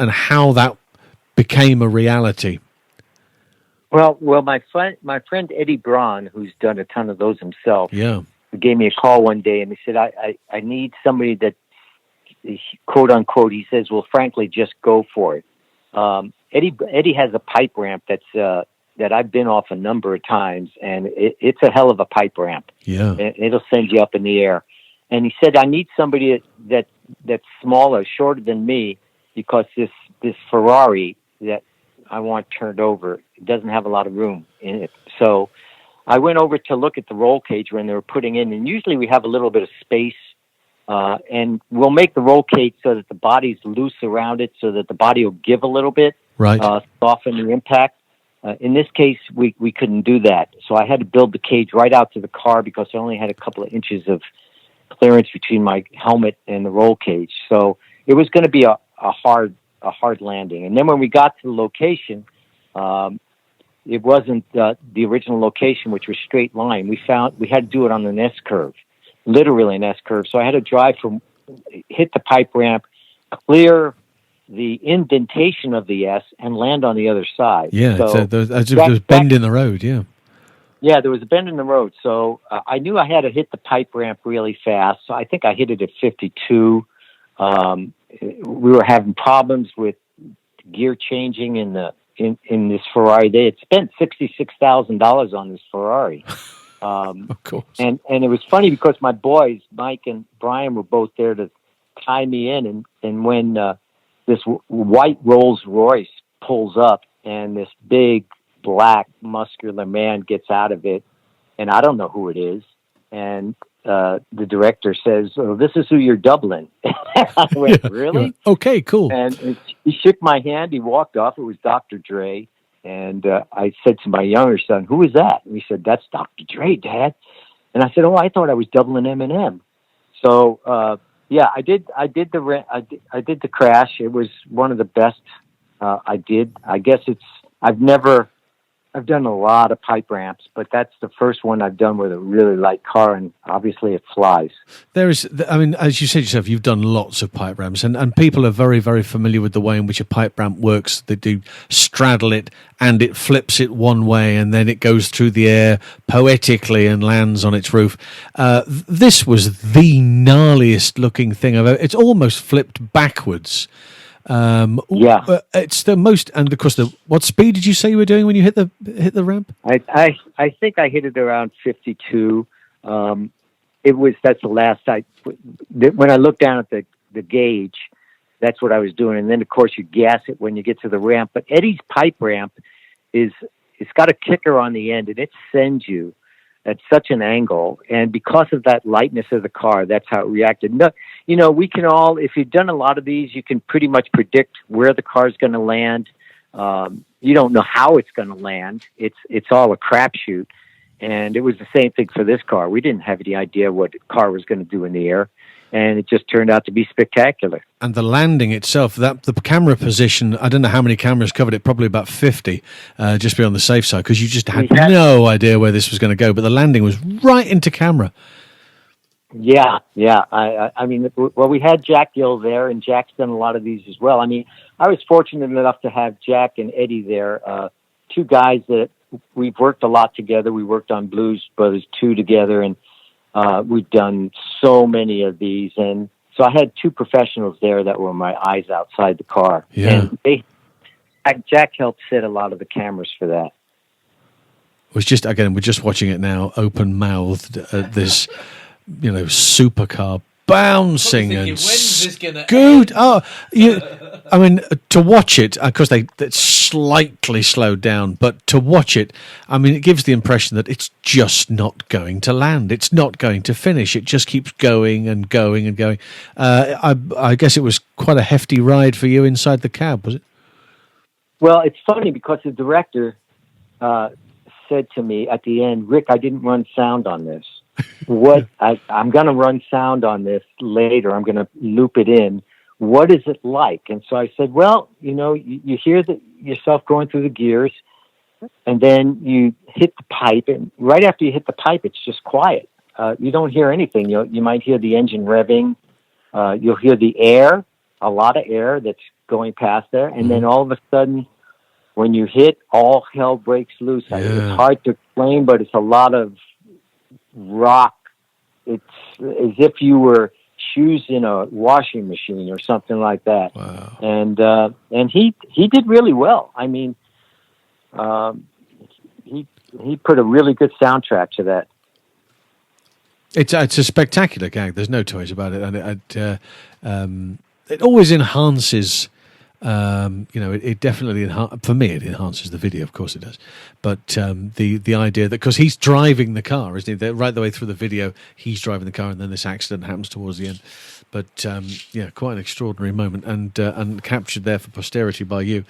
how that became a reality. Well, my friend Eddie Braun, who's done a ton of those himself, Yeah. gave me a call one day and he said, I need somebody that, quote unquote, he says, well, frankly, just go for it. Eddie has a pipe ramp that I've been off a number of times, and it's a hell of a pipe ramp. Yeah. It'll send you up in the air. And he said, I need somebody that's smaller, shorter than me, because this Ferrari that I want turned over, it doesn't have a lot of room in it. So I went over to look at the roll cage when they were putting in, and usually we have a little bit of space, and we'll make the roll cage so that the body's loose around it, so that the body will give a little bit, right, soften the impact. In this case, we couldn't do that, so I had to build the cage right out to the car because I only had a couple of inches of clearance between my helmet and the roll cage. So it was going to be a hard landing. And then when we got to the location, it wasn't the original location, which was straight line. We had to do it on an S curve, literally an S curve. So I had to drive hit the pipe ramp, clear the indentation of the S, and land on the other side. Yeah, so there was bend in the road, yeah. Yeah, there was a bend in the road. So I knew I had to hit the pipe ramp really fast. So I think I hit it at 52. We were having problems with gear changing in this Ferrari. They had spent $66,000 on this Ferrari. Of course. And it was funny because my boys, Mike and Brian, were both there to tie me in. And when this white Rolls Royce pulls up and this big black muscular man gets out of it, and I don't know who it is, and the director says, "Oh, this is who you're doubling." I went, "Really?" Yeah. Okay, cool. And he shook my hand. He walked off. It was Dr. Dre. And I said to my younger son, "Who is that?" And he said, "That's Dr. Dre, Dad." And I said, "Oh, I thought I was doubling Eminem." So yeah, I did the crash. It was one of the best I did. I guess I've done a lot of pipe ramps, but that's the first one I've done with a really light car, and obviously it flies. As you said yourself, you've done lots of pipe ramps, and people are very, very familiar with the way in which a pipe ramp works. They do straddle it, and it flips it one way, and then it goes through the air poetically and lands on its roof. This was the gnarliest looking thing I've ever. It's almost flipped backwards. Yeah, it's the most, and of course, what speed did you say you were doing when you hit the ramp? I think I hit it around 52. That's the last when I looked down at the gauge, that's what I was doing. And then of course you gas it when you get to the ramp. But Eddie's pipe ramp it's got a kicker on the end, and it sends you at such an angle, and because of that lightness of the car, that's how it reacted. No, we can all, if you've done a lot of these, you can pretty much predict where the car is going to land. You don't know how it's going to land. It's all a crapshoot, and it was the same thing for this car. We didn't have any idea what the car was going to do in the air, and it just turned out to be spectacular. And the landing itself, the camera position, I don't know how many cameras covered it, probably about 50, just to be on the safe side, because you just had no idea where this was going to go, but the landing was right into camera. Yeah. I mean, well, we had Jack Gill there, and Jack's done a lot of these as well. I mean, I was fortunate enough to have Jack and Eddie there, two guys that we've worked a lot together. We worked on Blues Brothers 2 together, and we've done so many of these, and so I had two professionals there that were my eyes outside the car. Yeah. And Jack helped set a lot of the cameras for that. We're just watching it now, open-mouthed at this, supercar bouncing and scoot. I mean, to watch it, of course, they slightly slowed down, but to watch it, I mean, it gives the impression that it's just not going to land. It's not going to finish. It just keeps going and going and going. I guess it was quite a hefty ride for you inside the cab, was it? Well, it's funny because the director said to me at the end, "Rick, I didn't run sound on this. I'm going to run sound on this later. I'm going to loop it in. What is it like?" And so I said, "Well, you hear yourself going through the gears, and then you hit the pipe, and right after you hit the pipe, it's just quiet. You don't hear anything. You might hear the engine revving. You'll hear the air, a lot of air that's going past there, and then all of a sudden, when you hit, all hell breaks loose. It's hard to explain, but it's a lot of rock. It's as if you were shoes in a washing machine or something like that. Wow. And he did really well. I mean, he put a really good soundtrack to that. It's a spectacular gag. There's no two ways about it, and it always enhances. It definitely for me it enhances the video. Of course it does, but the idea that because he's driving the car, isn't he? That right the way through the video, he's driving the car, and then this accident happens towards the end. But quite an extraordinary moment, and captured there for posterity by you.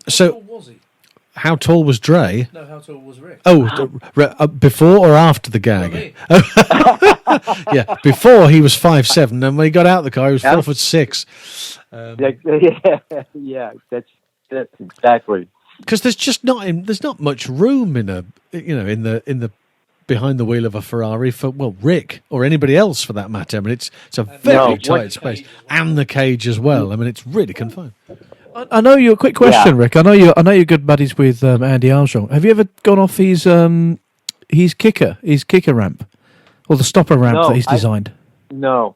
So. How tall was he? How tall was Dre? No, how tall was Rick? Oh, before or after the gag? Yeah, before he was 5'7", and when he got out of the car, he was 4'6". Yeah, that's exactly. Because there's not much room in the behind the wheel of a Ferrari for Rick or anybody else for that matter. I mean, it's a very tight space, and the cage as well. I mean, it's really confined. I know you. A quick question, Rick. I know you're good buddies with Andy Armstrong. Have you ever gone off his kicker ramp, or the stopper ramp that he's designed? No.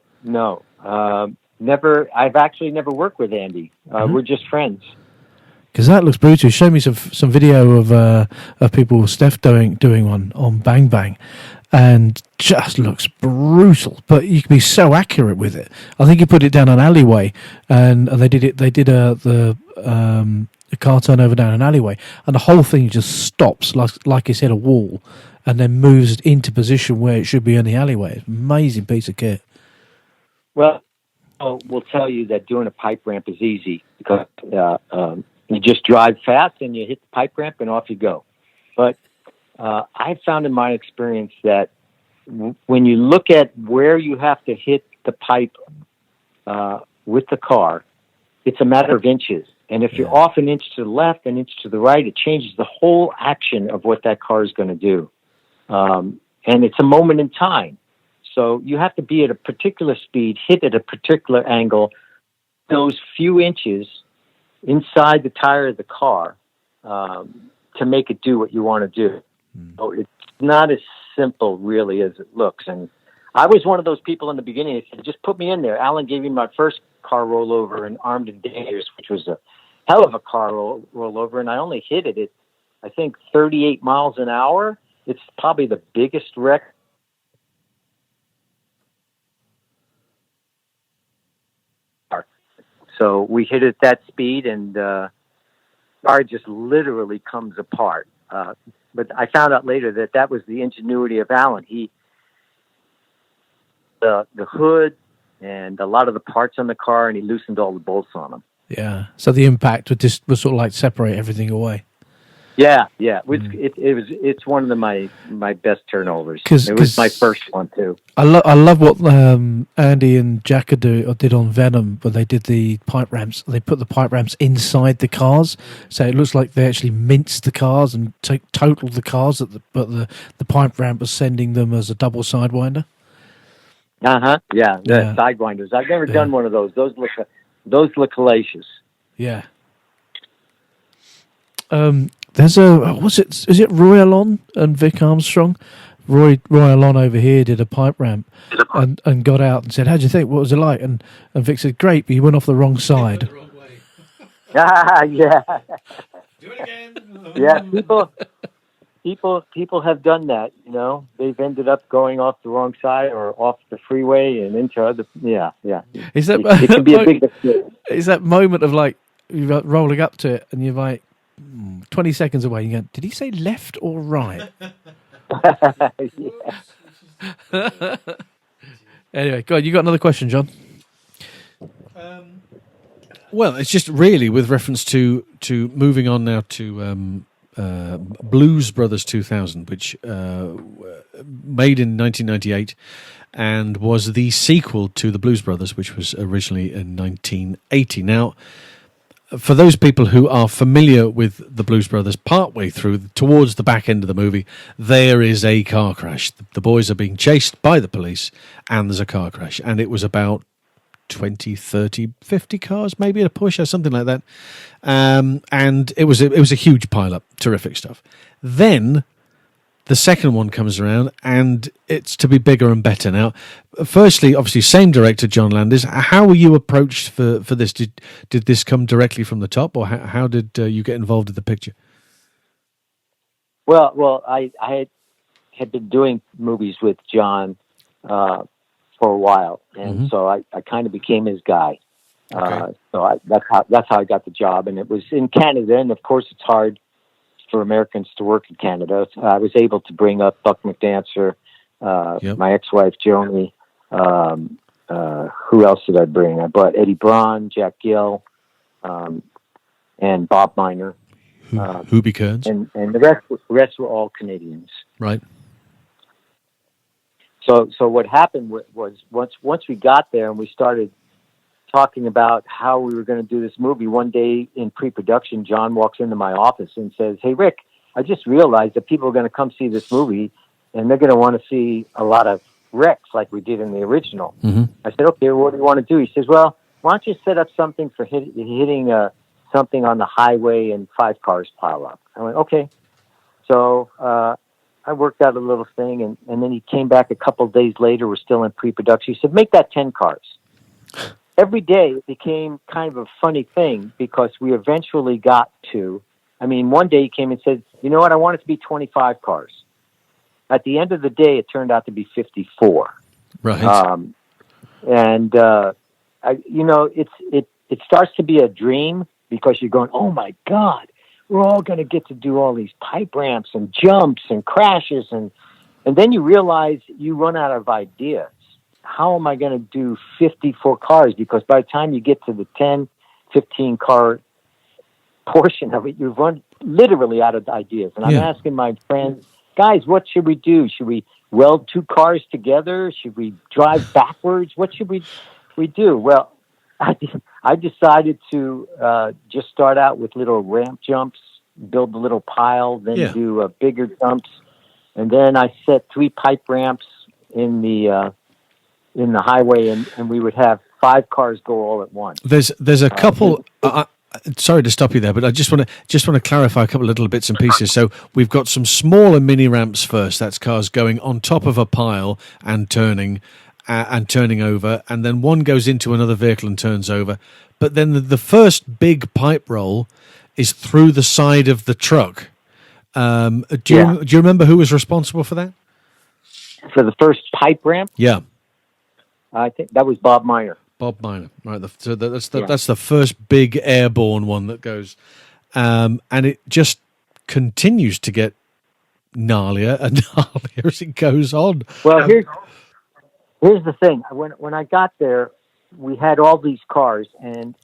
Never. I've actually never worked with Andy. We're just friends. Because that looks brutal. Show me some video of people, Steph doing one on Bang Bang, and just looks brutal. But you can be so accurate with it. I think he put it down an alleyway, and they did a car turnover down an alleyway, and the whole thing just stops like it's hit a wall, and then moves into position where it should be in the alleyway. It's an amazing piece of kit. Well, we'll tell you that doing a pipe ramp is easy because you just drive fast and you hit the pipe ramp and off you go. But I found in my experience that when you look at where you have to hit the pipe with the car, it's a matter of inches. And if you're off an inch to the left, an inch to the right, it changes the whole action of what that car is going to do. And it's a moment in time. So you have to be at a particular speed, hit at a particular angle, those few inches inside the tire of the car to make it do what you want to do. So it's not as simple, really, as it looks. And I was one of those people in the beginning that said, just put me in there. Alan gave me my first car rollover in Armed and Dangerous, which was a hell of a car rollover, and I only hit it at, I think, 38 miles an hour. It's probably the biggest wreck. So we hit it at that speed, and the car just literally comes apart. But I found out later that was the ingenuity of Alan. The hood and a lot of the parts on the car, and he loosened all the bolts on them. Yeah. So the impact was sort of like separate everything away. Yeah. It's one of my best turnovers. It was my first one too. I love what Andy and Jack did on Venom, where they did the pipe ramps. They put the pipe ramps inside the cars, so it looks like they actually minced the cars and totaled the cars. But the pipe ramp was sending them as a double sidewinder. Yeah, sidewinders. I've never done one of those. Those look hellacious. Yeah. There's is it Roy Alon and Vic Armstrong? Roy Alon over here did a pipe ramp and got out and said, "How'd you think? What was it like?" And Vic said, "Great, but you went off the wrong side." The wrong way. Yeah. Do it again. Yeah, people have done that. You know, they've ended up going off the wrong side or off the freeway and into other. Yeah. Is that it can be a big mistake. Is that moment of like you're rolling up to it and you're like 20 seconds away, you go, did he say left or right? Anyway, go on, you got another question, John? Well, it's just really with reference to moving on now to Blues Brothers 2000, which made in 1998 and was the sequel to the Blues Brothers, which was originally in 1980. Now, for those people who are familiar with the Blues Brothers, partway through, towards the back end of the movie, there is a car crash. The boys are being chased by the police, and there's a car crash. And it was about 20, 30, 50 cars, maybe at a push or something like that. And it was a huge pile-up, terrific stuff. Then the second one comes around, and it's to be bigger and better. Now, firstly, obviously, same director, John Landis. How were you approached for this? Did this come directly from the top, or how did you get involved in the picture? Well, I had been doing movies with John for a while, and so I kind of became his guy. Okay. That's how I got the job, and it was in Canada, and of course, it's hard for Americans to work in Canada. I was able to bring up Buck McDancer, my ex-wife Joni. Who else did I bring? I brought Eddie Braun, Jack Gill, and Bob Miner. Hubie Kearns. And the rest were all Canadians. Right. So what happened was once we got there and we started talking about how we were going to do this movie, one day in pre-production, John walks into my office and says, "Hey, Rick, I just realized that people are going to come see this movie and they're going to want to see a lot of wrecks like we did in the original." I said, "Okay, what do you want to do?" He says, "Well, why don't you set up something for hitting something on the highway and 5 cars pile up?" I went, "Okay." So I worked out a little thing, and then he came back a couple of days later. We're still in pre-production. He said, "Make that 10 cars." Every day it became kind of a funny thing because we eventually got to, one day he came and said, "You know what, I want it to be 25 cars." At the end of the day, it turned out to be 54. Right. It starts to be a dream because you're going, "Oh my God, we're all going to get to do all these pipe ramps and jumps and crashes." And then you realize you run out of ideas. How am I going to do 54 cars? Because by the time you get to the 10, 15 car portion of it, you run literally out of ideas. And I'm asking my friends, "Guys, what should we do? Should we weld 2 cars together? Should we drive backwards? What should we do?" Well, I decided to just start out with little ramp jumps, build a little pile, then do bigger jumps. And then I set 3 pipe ramps in the highway, and we would have 5 cars go all at once. There's a couple. Sorry to stop you there, but I just want to clarify a couple of little bits and pieces. So we've got some smaller mini ramps first. That's cars going on top of a pile and turning over, and then one goes into another vehicle and turns over. But then the first big pipe roll is through the side of the truck. Do you remember who was responsible for that? For the first pipe ramp? Yeah. I think that was Bob Miner. Bob Miner, right? So that's the first big airborne one that goes, and it just continues to get gnarlier and gnarlier as it goes on. Well, here's the thing. When I got there, we had all these cars, and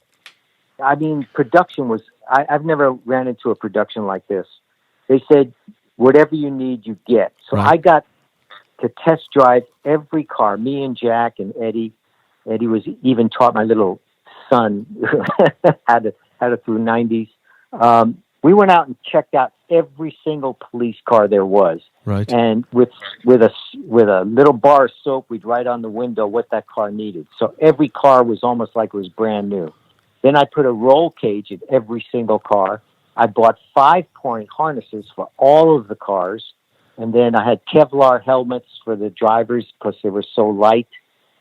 production was. I've never ran into a production like this. They said, "Whatever you need, you get." So I got to test drive every car, me and Jack and Eddie. Eddie was even taught my little son how to through 90s. We went out and checked out every single police car there was. Right. And with a little bar of soap, we'd write on the window what that car needed. So every car was almost like it was brand new. Then I put a roll cage in every single car. I bought 5-point harnesses for all of the cars. And then I had Kevlar helmets for the drivers because they were so light.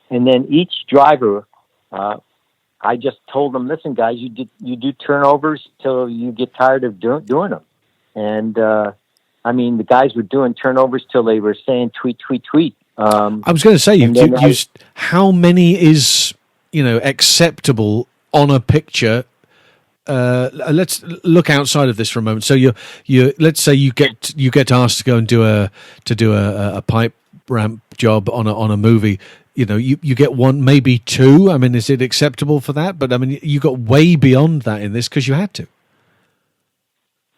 And then each driver, I just told them, "Listen, guys, you do turnovers till you get tired of doing them." And the guys were doing turnovers till they were saying tweet, tweet, tweet. I was going to say, you used how many is acceptable on a picture. Let's look outside of this for a moment. So you let's say you get asked to go and do a pipe ramp job on a movie. You get 1, maybe 2. Is it acceptable for that? But you got way beyond that in this because you had to.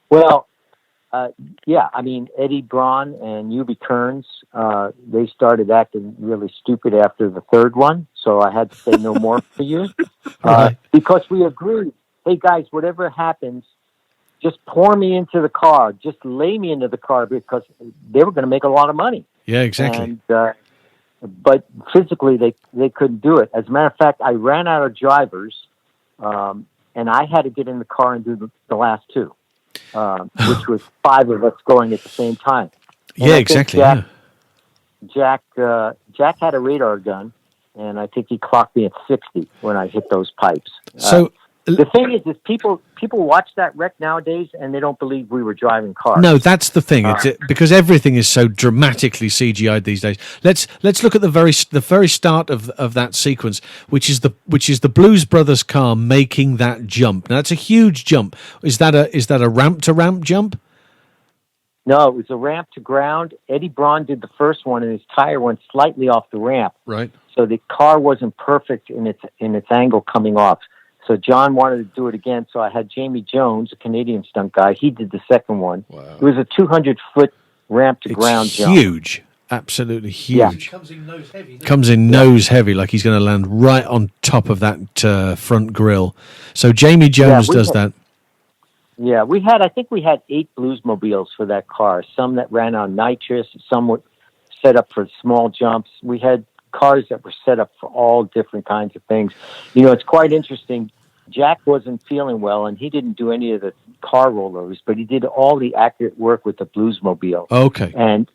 Well, Eddie Braun and Hubie Kearns, they started acting really stupid after the 3rd one, so I had to say no more for you. Right. Because we agreed, "Hey guys, whatever happens, just pour me into the car, just lay me into the car," because they were going to make a lot of money. Yeah, exactly. but physically they couldn't do it. As a matter of fact, I ran out of drivers, and I had to get in the car and do the last two, which was 5 of us going at the same time. And yeah, exactly. Jack had a radar gun, and I think he clocked me at 60 when I hit those pipes. So the thing is people watch that wreck nowadays, and they don't believe we were driving cars. no, that's the thing. Because everything is so dramatically CGI'd these days. Let's look at the very start of that sequence, which is the Blues Brothers car making that jump. Now, that's a huge jump. Is that a ramp to ramp jump? No, it was a ramp to ground. Eddie Braun did the first one, and his tire went slightly off the ramp. Right. So the car wasn't perfect in its angle coming off. So John wanted to do it again. So I had Jamie Jones, a Canadian stunt guy. He did the second one. Wow. It was a 200-foot ramp to ground jump. Huge. Absolutely huge. Yeah. Comes in nose heavy. Nose heavy, like he's going to land right on top of that front grille. So Jamie Jones does that. Yeah, I think we had 8 Bluesmobiles for that car. Some that ran on nitrous, some were set up for small jumps. We had cars that were set up for all different kinds of things. You know, it's quite interesting. Jack wasn't feeling well, and he didn't do any of the car rollovers, but he did all the accurate work with the Bluesmobile. Okay. And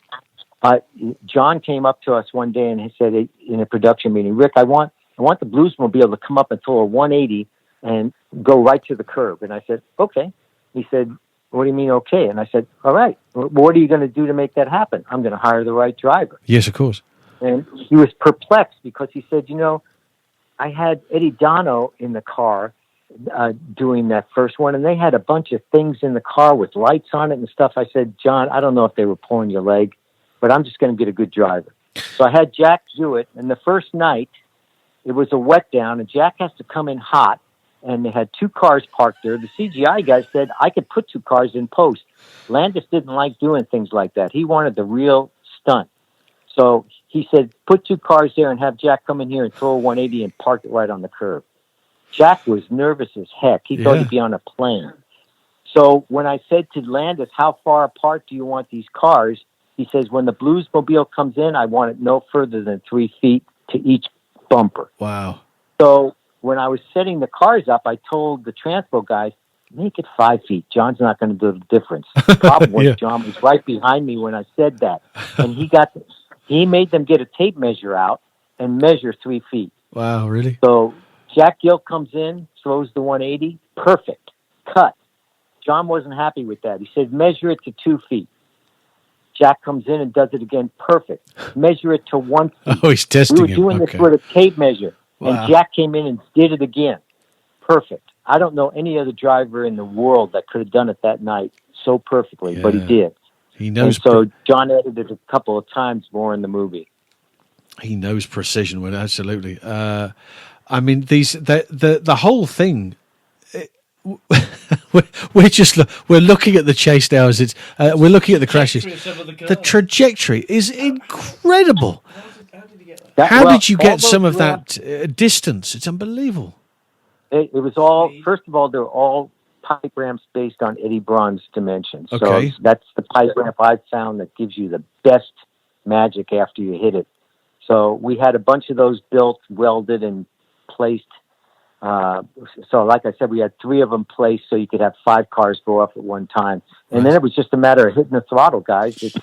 John came up to us one day and he said in a production meeting, "Rick, I want the Bluesmobile to come up and throw a 180 and go right to the curb." And I said, "Okay." He said, "What do you mean, okay?" And I said, "All right, what are you going to do to make that happen?" "I'm going to hire the right driver." Yes, of course. And he was perplexed because he said, I had Eddie Dono in the car doing that first one, and they had a bunch of things in the car with lights on it and stuff. I said, "John, I don't know if they were pulling your leg, but I'm just going to get a good driver." So I had Jack do it, and the first night, it was a wet down, and Jack has to come in hot. And they had 2 cars parked there. The CGI guy said, "I could put 2 cars in post." Landis didn't like doing things like that. He wanted the real stunt. So he said, "Put 2 cars there and have Jack come in here and throw a 180 and park it right on the curb." Jack was nervous as heck. He thought he'd be on a plane. So when I said to Landis, "How far apart do you want these cars?" He says, "When the Bluesmobile comes in, I want it no further than 3 feet to each bumper." Wow. So when I was setting the cars up, I told the transpo guys, "Make it 5 feet. John's not going to do the difference." The problem was John was right behind me when I said that. And he made them get a tape measure out and measure 3 feet. Wow, really? So Jack Gill comes in, throws the 180, perfect, cut. John wasn't happy with that. He said, "Measure it to 2 feet." Jack comes in and does it again, perfect. Measure it to 1 feet. Oh, he's testing We were doing this with a tape measure. Wow. And Jack came in and did it again. Perfect. I don't know any other driver in the world that could have done it that night so perfectly, but he did. He knows. And so John edited it a couple of times more in the movie. He knows precision. Well, absolutely. I mean, the whole thing. We're looking at the chase now as we're looking at the crashes. The trajectory is incredible. How did you get some of that distance? It's unbelievable. It was all, first of all, they're all pipe ramps based on Eddie Braun's dimensions. Okay. So that's the pipe ramp I've found that gives you the best magic after you hit it. So we had a bunch of those built, welded, and placed. So like I said, we had 3 of them placed so you could have 5 cars go off at one time. And then it was just a matter of hitting the throttle, guys. It's,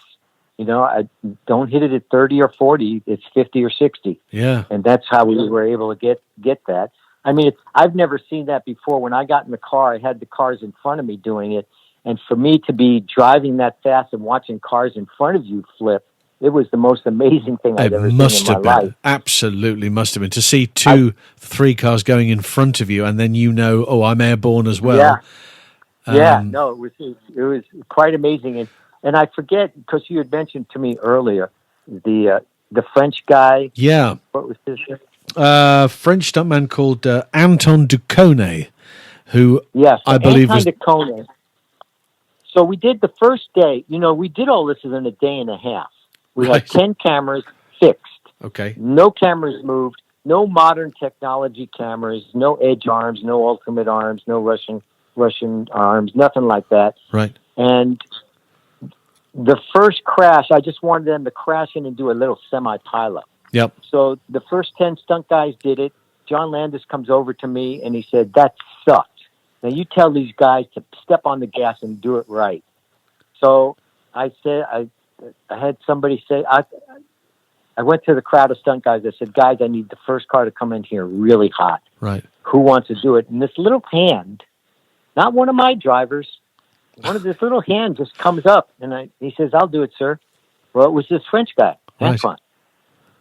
I don't hit it at 30 or 40. It's 50 or 60. Yeah. And that's how we were able to get that. I mean, I've never seen that before. When I got in the car, I had the cars in front of me doing it. And for me to be driving that fast and watching cars in front of you flip, it was the most amazing thing I've ever seen in my life. Absolutely must have been. To see 3 cars going in front of you and then oh, I'm airborne as well. Yeah. No, it was quite amazing. And I forget, because you had mentioned to me earlier, the French guy. Yeah. What was his name? French stuntman called Anton Ducone, who I believe was... Ducone. So we did the first day, we did all this in a day and a half. We had 10 cameras fixed. Okay. No cameras moved, no modern technology cameras, no edge arms, no ultimate arms, no Russian arms, nothing like that. Right. And the first crash, I just wanted them to crash in and do a little semi-pileup. Yep. So the first 10 stunt guys did it. John Landis comes over to me and he said, "That sucked. Now you tell these guys to step on the gas and do it right." So I said, I had somebody say, I went to the crowd of stunt guys. I said, "Guys, I need the first car to come in here really hot. Right. Who wants to do it?" And this little hand, not one of my drivers, one of this little hand just comes up and he says, "I'll do it, sir." Well, it was this French guy, Antoine.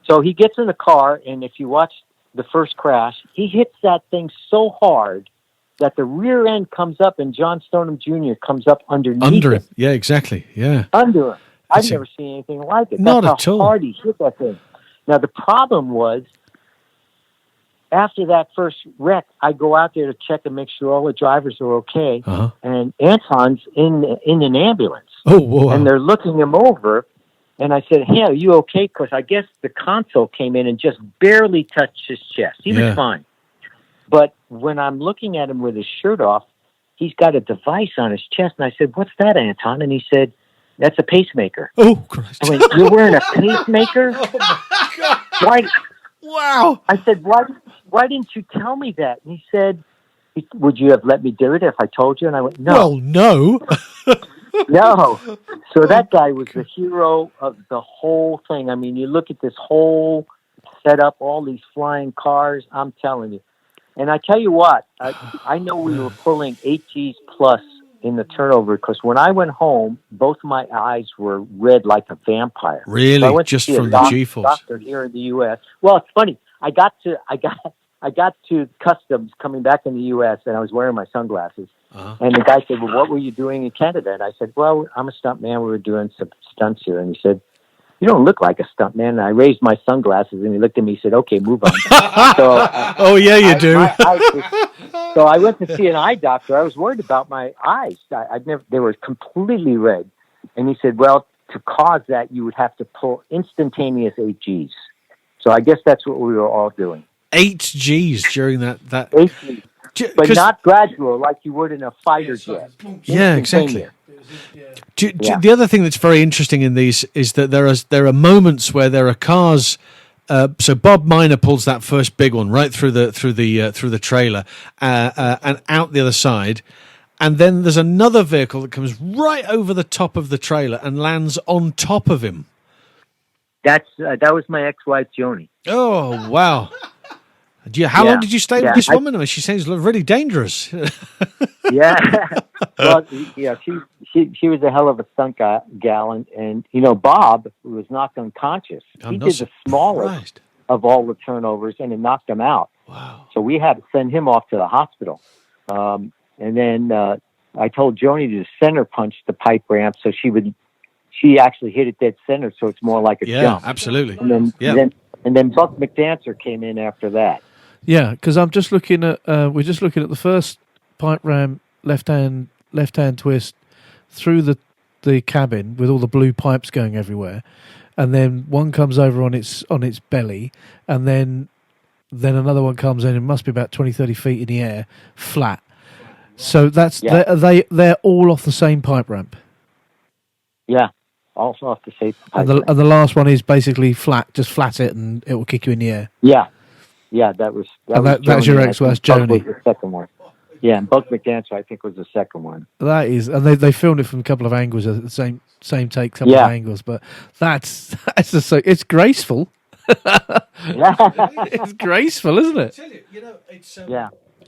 So he gets in the car, and if you watch the first crash, he hits that thing so hard that the rear end comes up, and John Stoneham Jr. comes up underneath Under him. him. Yeah, exactly. Yeah. Under him. I've never seen anything like it. Not That's at how all. hard he hit that thing. Now, the problem was, after that first wreck, I go out there to check and make sure all the drivers are okay, and Anton's in an ambulance. Oh, wow. And they're looking him over. And I said, "Hey, are you okay?" Because I guess the console came in and just barely touched his chest. He was fine. But when I'm looking at him with his shirt off, he's got a device on his chest. And I said, "What's that, Anton?" And he said, "That's a pacemaker." Oh, Christ. I went, "You're wearing a pacemaker?" Oh, my God. Why? Wow. I said, why didn't you tell me that? And he said, "Would you have let me do it if I told you?" And I went, "No." Well, no. No. So that guy was the hero of the whole thing. I mean, you look at this whole setup, all these flying cars, I'm telling you. And I tell you what, I know we were pulling 8Gs plus in the turnover because when I went home, both my eyes were red like a vampire. Really? So I went just to see from a the G-force? doctor here in the U.S. Well, it's funny. I got to customs coming back in the U.S. and I was wearing my sunglasses. And the guy said, "Well, what were you doing in Canada?" And I said, "Well, I'm a stunt man. We were doing some stunts here." And he said, "You don't look like a stunt man." And I raised my sunglasses and he looked at me and said, "Okay, move on." Oh, yeah, you do. So I went to see an eye doctor. I was worried about my eyes. They were completely red. And he said, "Well, to cause that, you would have to pull instantaneous 8Gs. So I guess that's what we were all doing. 8Gs during that. 8Gs. But not gradual like you would in a fighter jet. Yeah, exactly. The other thing that's very interesting in these is that there are moments where there are cars. So Bob Miner pulls that first big one right through the trailer and out the other side, and then there's another vehicle that comes right over the top of the trailer and lands on top of him. That was my ex-wife Joni. Oh wow! How long did you stay with this woman? I mean, she seems really dangerous. Yeah. Well, she was a hell of a stunt gal, and Bob, who was knocked unconscious, he did the smallest of all the turnovers, and it knocked him out. Wow. So we had to send him off to the hospital. And then I told Joni to center punch the pipe ramp, so she actually hit it dead center, so it's more like a jump. Yeah, absolutely. And then Buck McDancer came in after that. Yeah, because I'm just looking at we're just looking at the first pipe ramp left hand twist through the cabin with all the blue pipes going everywhere, and then one comes over on its belly, and then another one comes in and must be about 20-30 feet in the air flat. So that's they're all off the same pipe ramp. Yeah, also off the same pipe ramp. And the last one is basically flat, just flat it and it will kick you in the air. Yeah, that was your ex-wife, Joni. Was the second one. Yeah, and Buck McDancer, I think, was the second one. That is, and they filmed it from a couple of angles, the same take, couple of angles, but that's it's graceful. It's graceful, isn't it? It's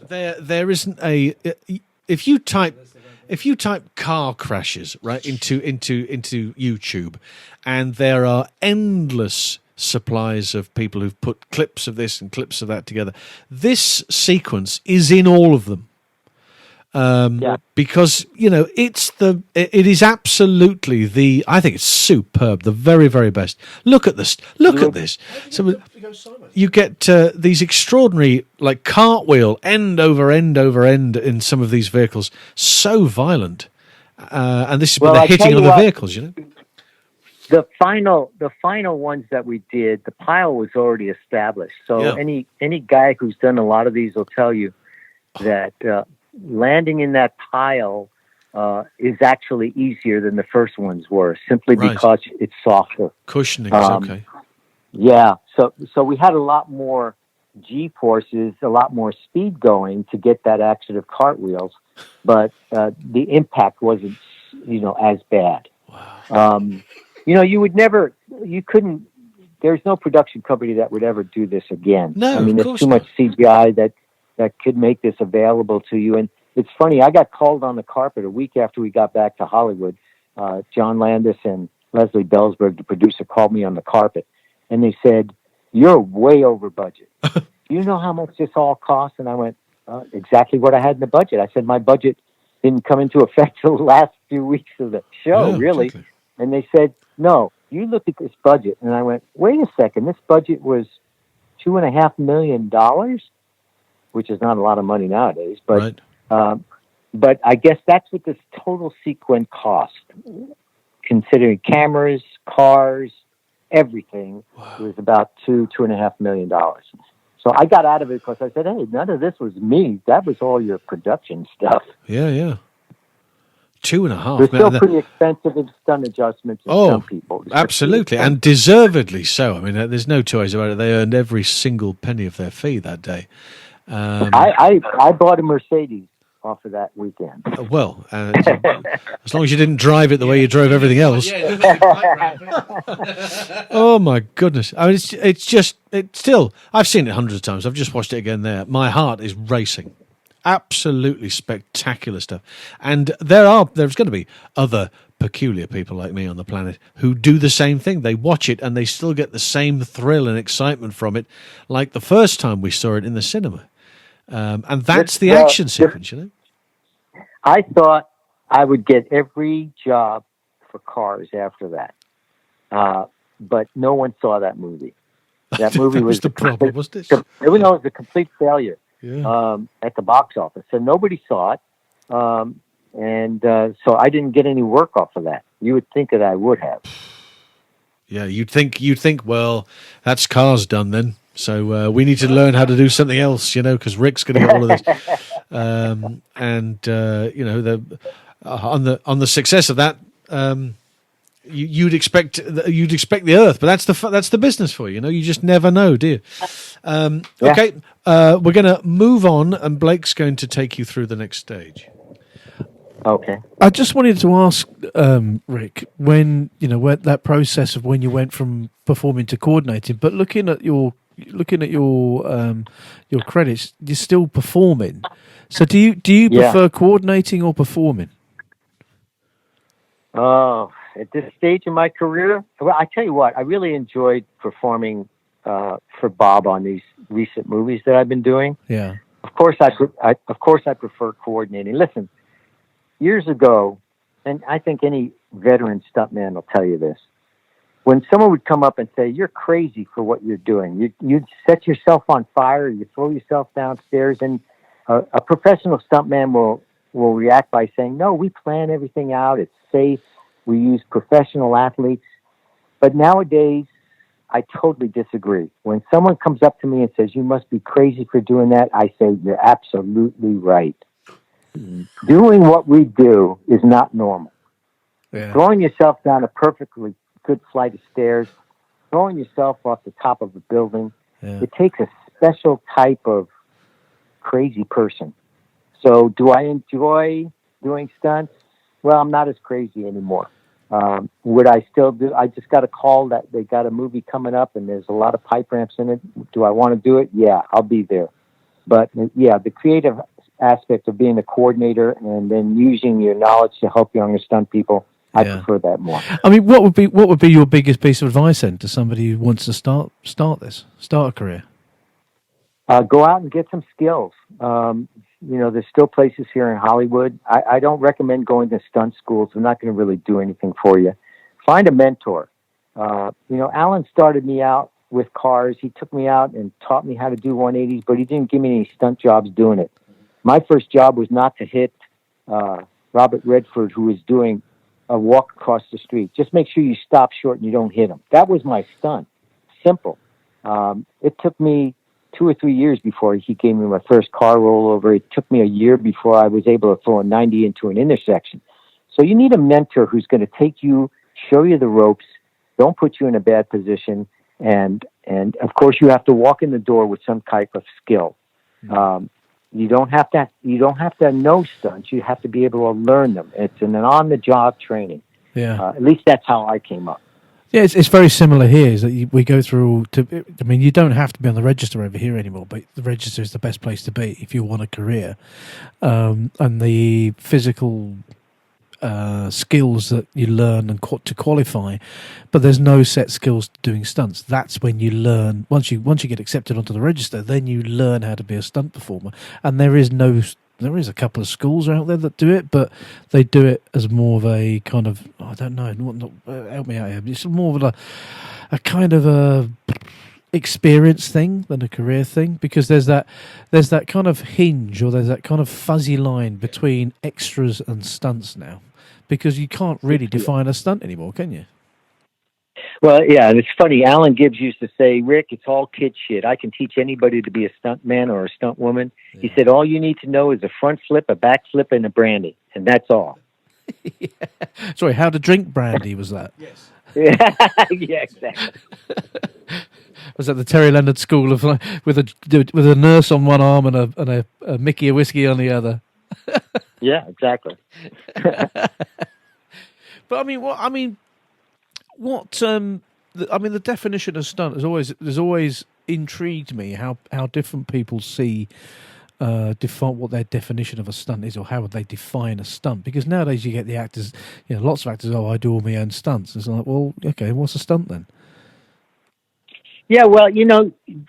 there isn't a if you type car crashes right into YouTube, and there are endless supplies of people who've put clips of this and clips of that together. This sequence is in all of them. Because it is absolutely I think it's superb, the very, very best. Look at this. So you get these extraordinary like cartwheel end over end over end in some of these vehicles, so violent, and this is with the hitting of the vehicles, The final ones that we did, the pile was already established. So any guy who's done a lot of these will tell you that landing in that pile is actually easier than the first ones were, simply because it's softer. Cushioning is okay. Yeah, so we had a lot more G forces, a lot more speed going to get that action of cartwheels, but the impact wasn't, as bad. Um, you would never, you couldn't. There's no production company that would ever do this again. I No, of mean, there's course too much not. CGI that could make this available to you. And it's funny, I got called on the carpet a week after we got back to Hollywood. John Landis and Leslie Bellsberg, the producer, called me on the carpet, and they said, "You're way over budget. Do you know how much this all costs?" And I went, "Exactly what I had in the budget." I said, "My budget didn't come into effect till the last few weeks of the show, Yeah, really." exactly. And they said, "No, you look at this budget." And I went, "Wait a second, this budget was $2.5 million, which is not a lot of money nowadays." Right. Um, but I guess that's what this total sequence cost, considering cameras, cars, everything. It was about $2.5 million. So I got out of it because I said, "Hey, none of this was me. That was all your production stuff." Yeah, yeah. Two and a half. They're still Man, pretty expensive in stunt adjustments and oh, some people. absolutely, and deservedly so. I mean, there's no two ways about it. They earned every single penny of their fee that day. I bought a Mercedes off of that weekend. Well, as long as you didn't drive it the way you drove everything else. Oh my goodness! I mean, it's still. I've seen it hundreds of times. I've just watched it again. There, my heart is racing. Absolutely spectacular stuff. And there's going to be other peculiar people like me on the planet who do the same thing. They watch it and they still get the same thrill and excitement from it, like the first time we saw it in the cinema. And that's the action sequence, I thought I would get every job for Cars after that, but no one saw that movie. That movie was the problem, was this? It was a complete failure. Yeah. At the box office, so nobody saw it, and so I didn't get any work off of that. You would think that I would have. Yeah, you'd think. Well, that's Cars done then. So we need to learn how to do something else, because Rick's going to get all of this. On the success of that, you'd expect the Earth, but that's the business for you. You just never know, do you? Okay, we're going to move on, and Blake's going to take you through the next stage. Okay. I just wanted to ask Rick, when that process of when you went from performing to coordinating, but looking at your credits, you're still performing. So do you prefer coordinating or performing? Oh, at this stage in my career, well, I tell you what, I really enjoyed performing for Bob on these recent movies that I've been doing. Yeah. Of course, I prefer coordinating. Listen, years ago, and I think any veteran stuntman will tell you this, when someone would come up and say, "You're crazy for what you're doing. You set yourself on fire, you throw yourself downstairs," and a professional stuntman will react by saying, "No, we plan everything out. It's safe. We use professional athletes." But nowadays, I totally disagree. When someone comes up to me and says, "You must be crazy for doing that," I say, "You're absolutely right. Doing what we do is not normal." Yeah. Throwing yourself down a perfectly good flight of stairs, throwing yourself off the top of a building, it takes a special type of crazy person. So do I enjoy doing stunts? Well, I'm not as crazy anymore. Would I still do? I just got a call that they got a movie coming up and there's a lot of pipe ramps in it. Do I want to do it? Yeah, I'll be there. But yeah, the creative aspect of being a coordinator and then using your knowledge to help younger stunt people, I prefer that more. I mean, what would be your biggest piece of advice then to somebody who wants to start a career? Go out and get some skills. There's still places here in Hollywood. I don't recommend going to stunt schools. They're not going to really do anything for you. Find a mentor. Alan started me out with Cars. He took me out and taught me how to do 180s, but he didn't give me any stunt jobs doing it. My first job was not to hit Robert Redford, who was doing a walk across the street. Just make sure you stop short and you don't hit him. That was my stunt. Simple. It took me 2 or 3 years before he gave me my first car rollover. It took me a year before I was able to throw a 90 into an intersection. So you need a mentor who's going to take you, show you the ropes, don't put you in a bad position, and of course you have to walk in the door with some type of skill. You don't have to know stunts. You have to be able to learn them. It's an on-the-job training. Yeah. At least that's how I came up. Yeah, it's very similar here. Is that we go through to? I mean, you don't have to be on the register over here anymore, but the register is the best place to be if you want a career. And the physical skills that you learn and to qualify, but there's no set skills to doing stunts. That's when you learn. Once you get accepted onto the register, then you learn how to be a stunt performer. And there is a couple of schools out there that do it, but they do it as more of a kind of, I don't know, help me out here. It's more of a kind of a experience thing than a career thing, because there's that kind of hinge, or there's that kind of fuzzy line between extras and stunts now, because you can't really define a stunt anymore, can you? Well, yeah, and it's funny. Alan Gibbs used to say, "Rick, it's all kid shit. I can teach anybody to be a stunt man or a stunt woman." Yeah. He said, "All you need to know is a front flip, a back flip, and a brandy, and that's all." Yeah. Sorry, how to drink brandy was that? Yes. Yeah, exactly. Was that the Terry Leonard School of with a nurse on one arm and a Mickey of whiskey on the other? Yeah, exactly. But the definition of stunt has always intrigued me. How different people see define what their definition of a stunt is, or how would they define a stunt? Because nowadays you get the actors, lots of actors. Oh, I do all my own stunts. It's like, well, okay, what's a stunt then? Yeah, well,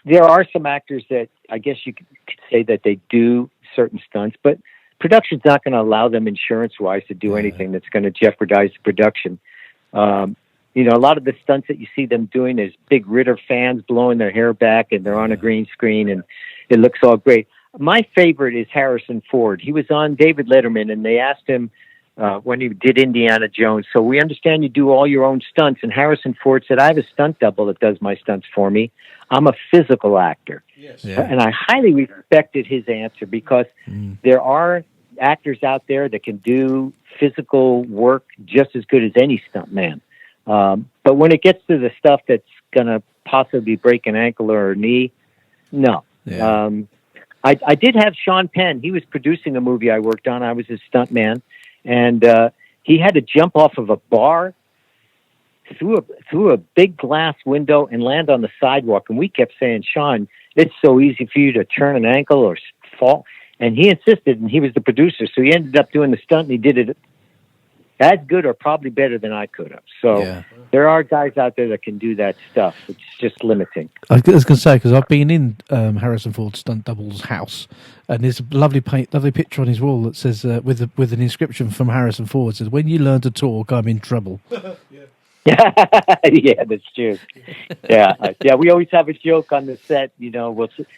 there are some actors that I guess you could say that they do certain stunts, but production's not going to allow them insurance-wise to do anything that's going to jeopardize the production. A lot of the stunts that you see them doing is big Ritter fans blowing their hair back, and they're on a green screen, and it looks all great. My favorite is Harrison Ford. He was on David Letterman, and they asked him when he did Indiana Jones, "So we understand you do all your own stunts." And Harrison Ford said, "I have a stunt double that does my stunts for me. I'm a physical actor." Yes. Yeah. And I highly respected his answer, because there are actors out there that can do physical work just as good as any stunt man. But when it gets to the stuff that's going to possibly break an ankle or a knee, no. Yeah. I did have Sean Penn. He was producing a movie I worked on. I was his stunt man. And he had to jump off of a bar through a big glass window and land on the sidewalk. And we kept saying, "Sean, it's so easy for you to turn an ankle or fall." And he insisted, and he was the producer. So he ended up doing the stunt, and he did it as good or probably better than I could have. So there are guys out there that can do that stuff. It's just limiting. I was going to say, because I've been in Harrison Ford's stunt double's house, and there's a lovely picture on his wall that says, with an inscription from Harrison Ford, says, "When you learn to talk, I'm in trouble." Yeah, that's true. Yeah. We always have a joke on the set.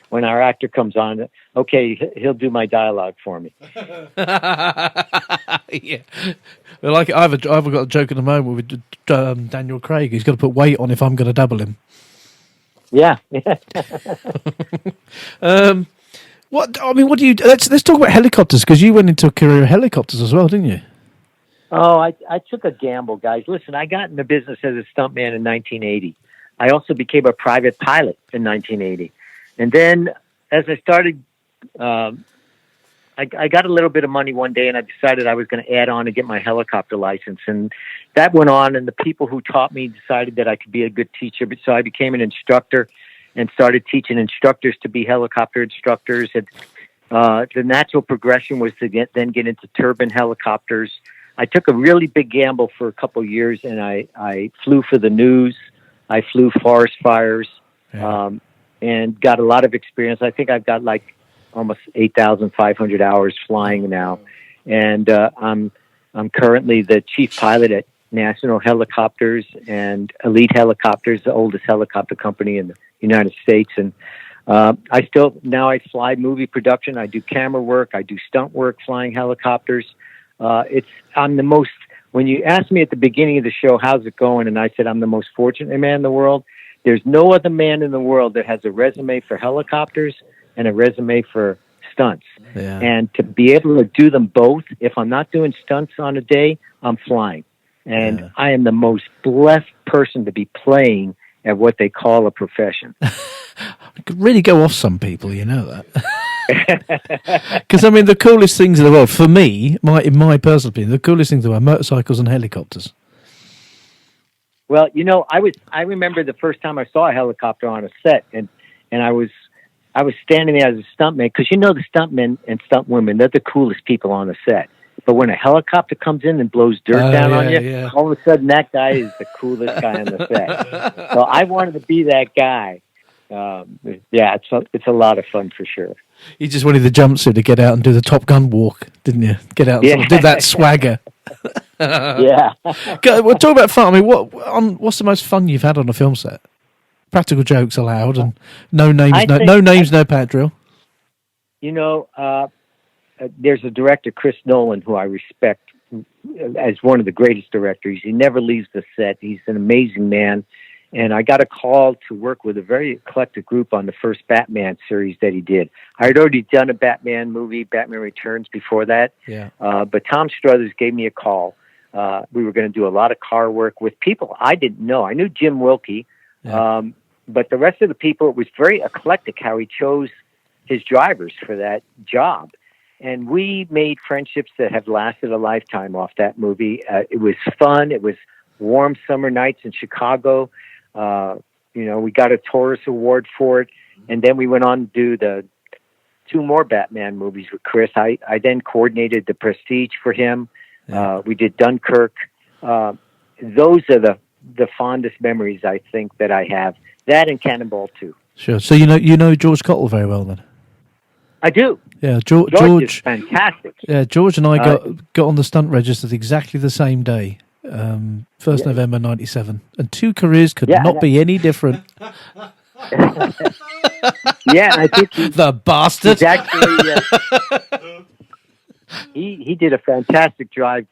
When our actor comes on, okay, he'll do my dialogue for me. Yeah. Well, I've got a joke at the moment with Daniel Craig. He's got to put weight on if I'm going to double him. Yeah. What do you? Let's talk about helicopters, because you went into a career of helicopters as well, didn't you? Oh, I took a gamble, guys. Listen, I got in the business as a stuntman in 1980. I also became a private pilot in 1980. And then as I started, I got a little bit of money one day, and I decided I was going to add on and get my helicopter license. And that went on, and the people who taught me decided that I could be a good teacher. So I became an instructor and started teaching instructors to be helicopter instructors. And the natural progression was to get into turbine helicopters. I took a really big gamble for a couple of years, and I flew for the news. I flew forest fires, and got a lot of experience. I think I've got like almost 8,500 hours flying now. And I'm currently the chief pilot at National Helicopters and Elite Helicopters, the oldest helicopter company in the United States. And I fly movie production. I do camera work. I do stunt work flying helicopters. When you asked me at the beginning of the show, how's it going? And I said, I'm the most fortunate man in the world. There's no other man in the world that has a resume for helicopters and a resume for stunts. Yeah. And to be able to do them both, if I'm not doing stunts on a day, I'm flying. And I am the most blessed person to be playing at what they call a profession. It could really go off some people, you know that. Because, I mean, the coolest things in the world, for me, in my personal opinion, the coolest things in the world are motorcycles and helicopters. Well, I remember the first time I saw a helicopter on a set, and I was standing there as a stuntman, because the stuntmen and stuntwomen, they're the coolest people on the set. But when a helicopter comes in and blows dirt down on you, all of a sudden that guy is the coolest guy on the set. So I wanted to be that guy. It's a lot of fun for sure. You just wanted the jumpsuit to get out and do the Top Gun walk, didn't you? Get out and sort of do that swagger. Yeah. We'll talk about fun. I mean, what's the most fun you've had on a film set? Practical jokes allowed, and no names, no pat drill. There's a director, Chris Nolan, who I respect as one of the greatest directors. He never leaves the set. He's an amazing man. And I got a call to work with a very eclectic group on the first Batman series that he did. I had already done a Batman movie, Batman Returns, before that. Yeah. But Tom Struthers gave me a call. We were going to do a lot of car work with people I didn't know. I knew Jim Wilkie, but the rest of the people, it was very eclectic how he chose his drivers for that job. And we made friendships that have lasted a lifetime off that movie. It was fun. It was warm summer nights in Chicago. We got a Taurus Award for it. And then we went on to do the 2 more Batman movies with Chris. I then coordinated The Prestige for him. We did Dunkirk. Those are the fondest memories, I think, that I have. That and Cannonball 2. Sure. So you know George Cottle very well then? I do. Yeah, George is fantastic. Yeah, George and I got on the stunt register exactly the same day, 1st November '97, and 2 careers could not be any different. I think the bastard. He's actually, he did a fantastic job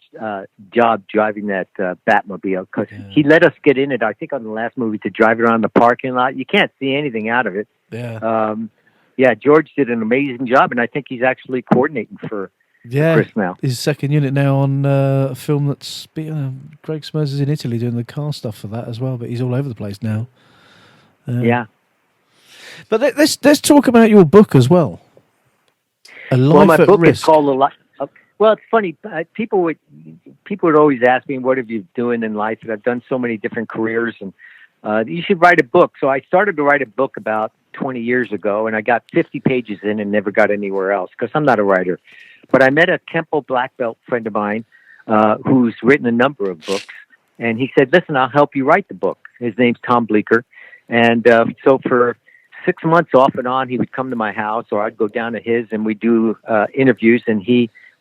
driving that Batmobile, because he let us get in it. I think on the last movie to drive it around the parking lot. You can't see anything out of it. Yeah. George did an amazing job, and I think he's actually coordinating for Chris now. His second unit now on a film that's Greg Smers is in Italy doing the car stuff for that as well, but he's all over the place now. But let's talk about your book as well. My book is called A Life. Well, it's funny. People would always ask me, "What have you doing in life?" And I've done so many different careers, and you should write a book. So I started to write a book about 20 years ago, and I got 50 pages in and never got anywhere else because I'm not a writer. But I met a Temple black belt friend of mine who's written a number of books, and he said, "Listen, I'll help you write the book." His name's Tom Bleecker, and so for 6 months off and on, he would come to my house, or I'd go down to his, and we'd do interviews, and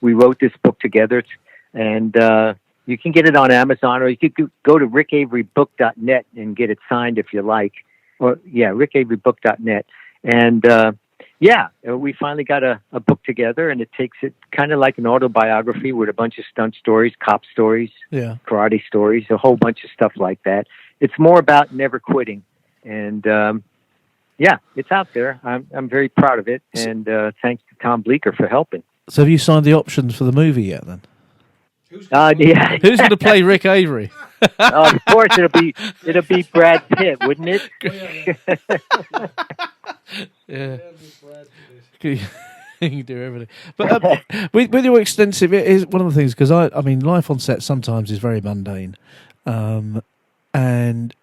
we wrote this book together, and you can get it on Amazon, or you could go to rickaverybook.net and get it signed if you like. rickaverybook.net. And we finally got a book together, and it takes it kind of like an autobiography with a bunch of stunt stories, cop stories, karate stories, a whole bunch of stuff like that. It's more about never quitting. And it's out there. I'm very proud of it, and thanks to Tom Bleecker for helping. So have you signed the options for the movie yet then? Who's going to play Rick Avery? Of course, it'll be Brad Pitt, wouldn't it? You can do everything. But with your extensive, it is one of the things, because I mean, life on set sometimes is very mundane, and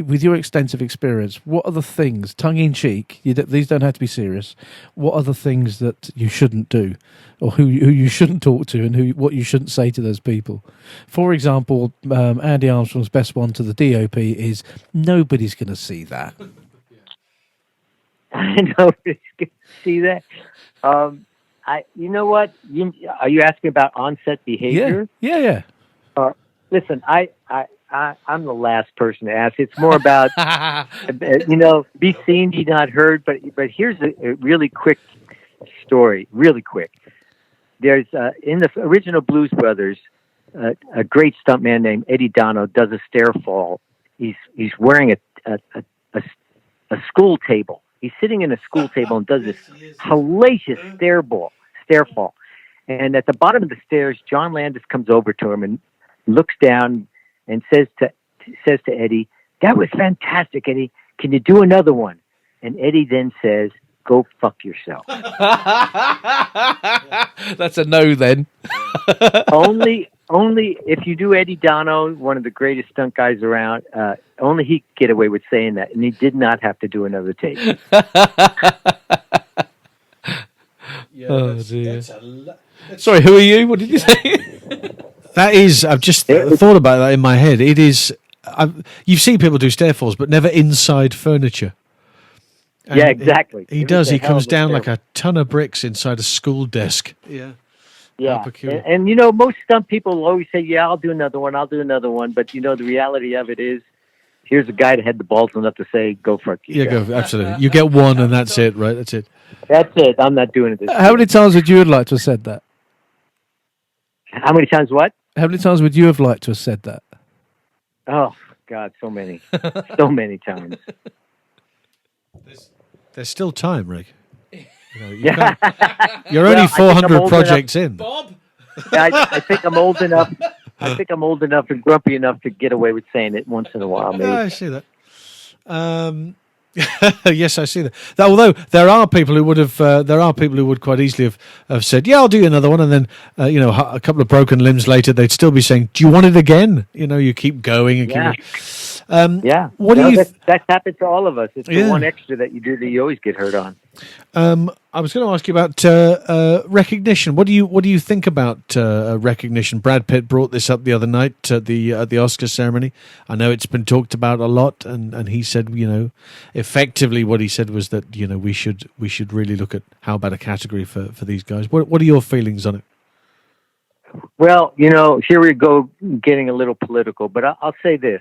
with your extensive experience, what are the things, tongue in cheek? These don't have to be serious. What are the things that you shouldn't do, or who you shouldn't talk to, and what you shouldn't say to those people? For example, Andy Armstrong's best one to the DOP is nobody's going to see that. Nobody's going to see that. You know what? Are you asking about on-set behavior? Yeah. Listen, I'm the last person to ask. It's more about, be seen, be not heard. But here's a really quick story, really quick. There's, in the original Blues Brothers, a great stuntman named Eddie Dono does a stair fall. He's wearing a school table. He's sitting in a school table and does this hellacious stair fall. And at the bottom of the stairs, John Landis comes over to him and looks down and says to Eddie, that was fantastic, Eddie. Can you do another one? And Eddie then says, go fuck yourself. That's a no then. only if you do Eddie Dono, one of the greatest stunt guys around, only he could get away with saying that, and he did not have to do another take. Oh dear. Sorry, who are you? What did you say? That is, I've just thought about that in my head. It is, you've seen people do stair falls, but never inside furniture. And yeah, exactly. He does. He comes down like a ton of bricks inside a school desk. Yeah. Yeah. And, you know, most stunt people always say, yeah, I'll do another one. But, you know, the reality of it is, here's a guy that had the balls enough to say, go fuck yourself. Yeah, go, absolutely. You get one and that's it, right? That's it. That's it. I'm not doing it this How many times would you have liked to have said that? How many times what? How many times would you have liked to have said that? Oh, God, so many. So many times. There's still time, Rick. You're only 400 projects in. Bob? I think I'm old enough. I think I'm old enough and grumpy enough to get away with saying it once in a while, maybe. I see that. Yes, I see that. Although there are people who would quite easily have said, "Yeah, I'll do another one," and then a couple of broken limbs later, they'd still be saying, "Do you want it again?" You know, you keep going and keep. Yeah. What do you? That's happened to all of us. It's the one extra that you do that you always get hurt on. I was going to ask you about recognition. What do you think about recognition? Brad Pitt brought this up the other night at the Oscar ceremony. I know it's been talked about a lot, and he said, effectively what he said was that we should really look at how about a category for these guys. What are your feelings on it? Well, here we go getting a little political, but I'll say this.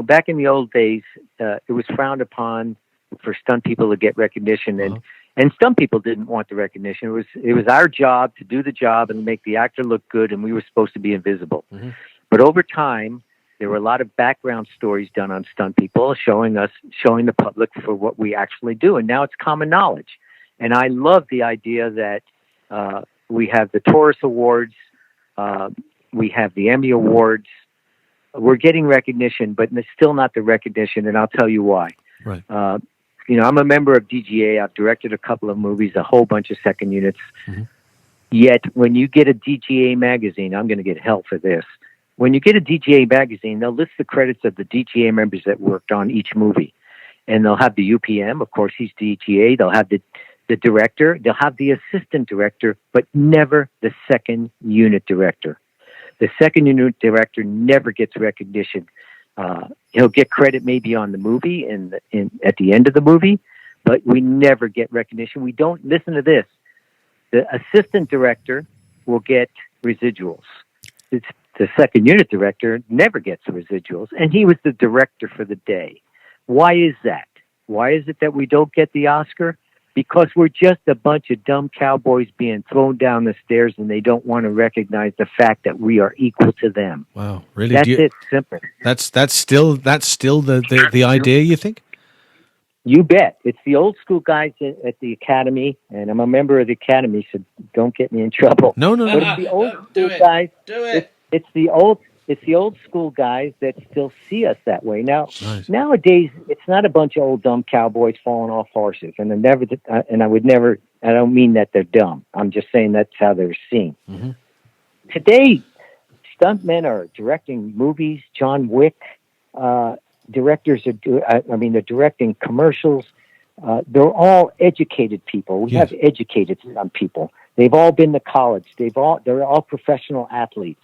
Back in the old days, it was frowned upon for stunt people to get recognition, and stunt people didn't want the recognition. It was our job to do the job and make the actor look good, and we were supposed to be invisible. Mm-hmm. But over time, there were a lot of background stories done on stunt people, showing the public for what we actually do, and now it's common knowledge. And I love the idea that we have the Taurus Awards, we have the Emmy Awards. We're getting recognition, but it's still not the recognition, and I'll tell you why. Right. I'm a member of DGA. I've directed a couple of movies, a whole bunch of second units. Mm-hmm. Yet, when you get a DGA magazine, I'm going to get hell for this. When you get a DGA magazine, they'll list the credits of the DGA members that worked on each movie. And they'll have the UPM, of course, he's DGA. They'll have the director. They'll have the assistant director, but never the second unit director. The second unit director never gets recognition. He'll get credit maybe on the movie and at the end of the movie, but we never get recognition. We don't listen to this. The assistant director will get residuals. The second unit director never gets residuals, and he was the director for the day. Why is that? Why is it that we don't get the Oscar? Because we're just a bunch of dumb cowboys being thrown down the stairs, and they don't want to recognize the fact that we are equal to them. Wow, really? That's it. Simple. That's still the idea, you think? You bet. It's the old school guys at the Academy, and I'm a member of the Academy, so don't get me in trouble. No. But it's the old school guys. Do it. It's the old school guys that still see us that way. Now, Nowadays, it's not a bunch of old dumb cowboys falling off horses, and I don't mean that they're dumb. I'm just saying that's how they're seen. Mm-hmm. Today, stuntmen are directing movies. John Wick directors they're directing commercials. They're all educated people. We have educated stunt people. They've all been to college. They're all professional athletes.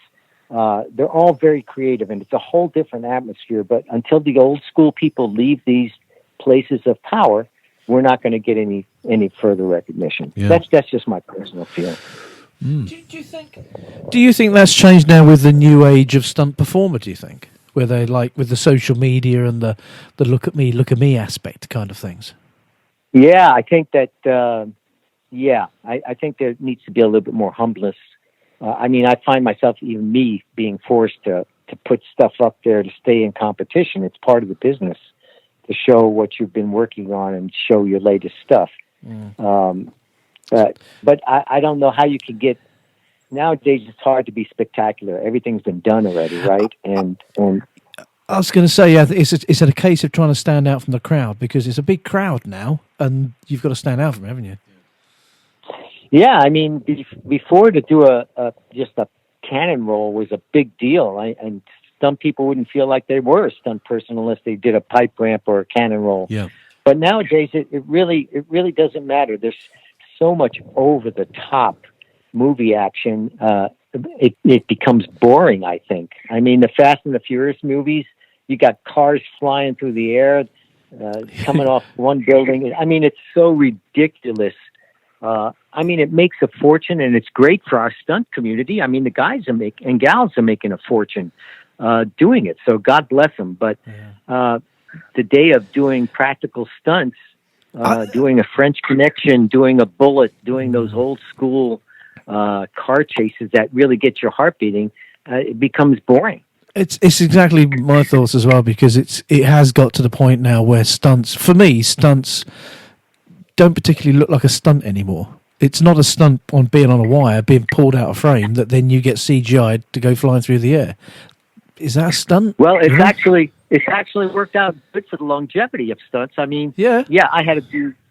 They're all very creative, and it's a whole different atmosphere. But until the old school people leave these places of power, we're not going to get any further recognition. Yeah. That's just my personal feeling. Mm. Do you think that's changed now with the new age of stunt performer? Do you think where they with the social media and the look at me aspect kind of things? Yeah, I think that. I think there needs to be a little bit more humbleness. I find myself, even me, being forced to put stuff up there to stay in competition. It's part of the business to show what you've been working on and show your latest stuff. Mm. But I don't know how you can get. Nowadays, it's hard to be spectacular. Everything's been done already, right? And I was going to say, yeah, it's a case of trying to stand out from the crowd because it's a big crowd now, and you've got to stand out from it, haven't you? Yeah, I mean, before to do just a cannon roll was a big deal, and some people wouldn't feel like they were a stunt person unless they did a pipe ramp or a cannon roll. Yeah. But nowadays, it really doesn't matter. There's so much over the top movie action. It becomes boring, I think. I mean, the Fast and the Furious movies, you got cars flying through the air, coming off one building. I mean, it's so ridiculous. I mean, it makes a fortune, and it's great for our stunt community. I mean, the guys and gals are making a fortune doing it. So God bless them. But the day of doing practical stunts, doing a French Connection, doing a Bullet, doing those old school car chases that really get your heart beating, it becomes boring. It's exactly my thoughts as well, because it has got to the point now where stunts don't particularly look like a stunt anymore. It's not a stunt on being on a wire, being pulled out of frame, that then you get CGI'd to go flying through the air. Is that a stunt? Well, it's actually worked out good for the longevity of stunts. I mean, yeah,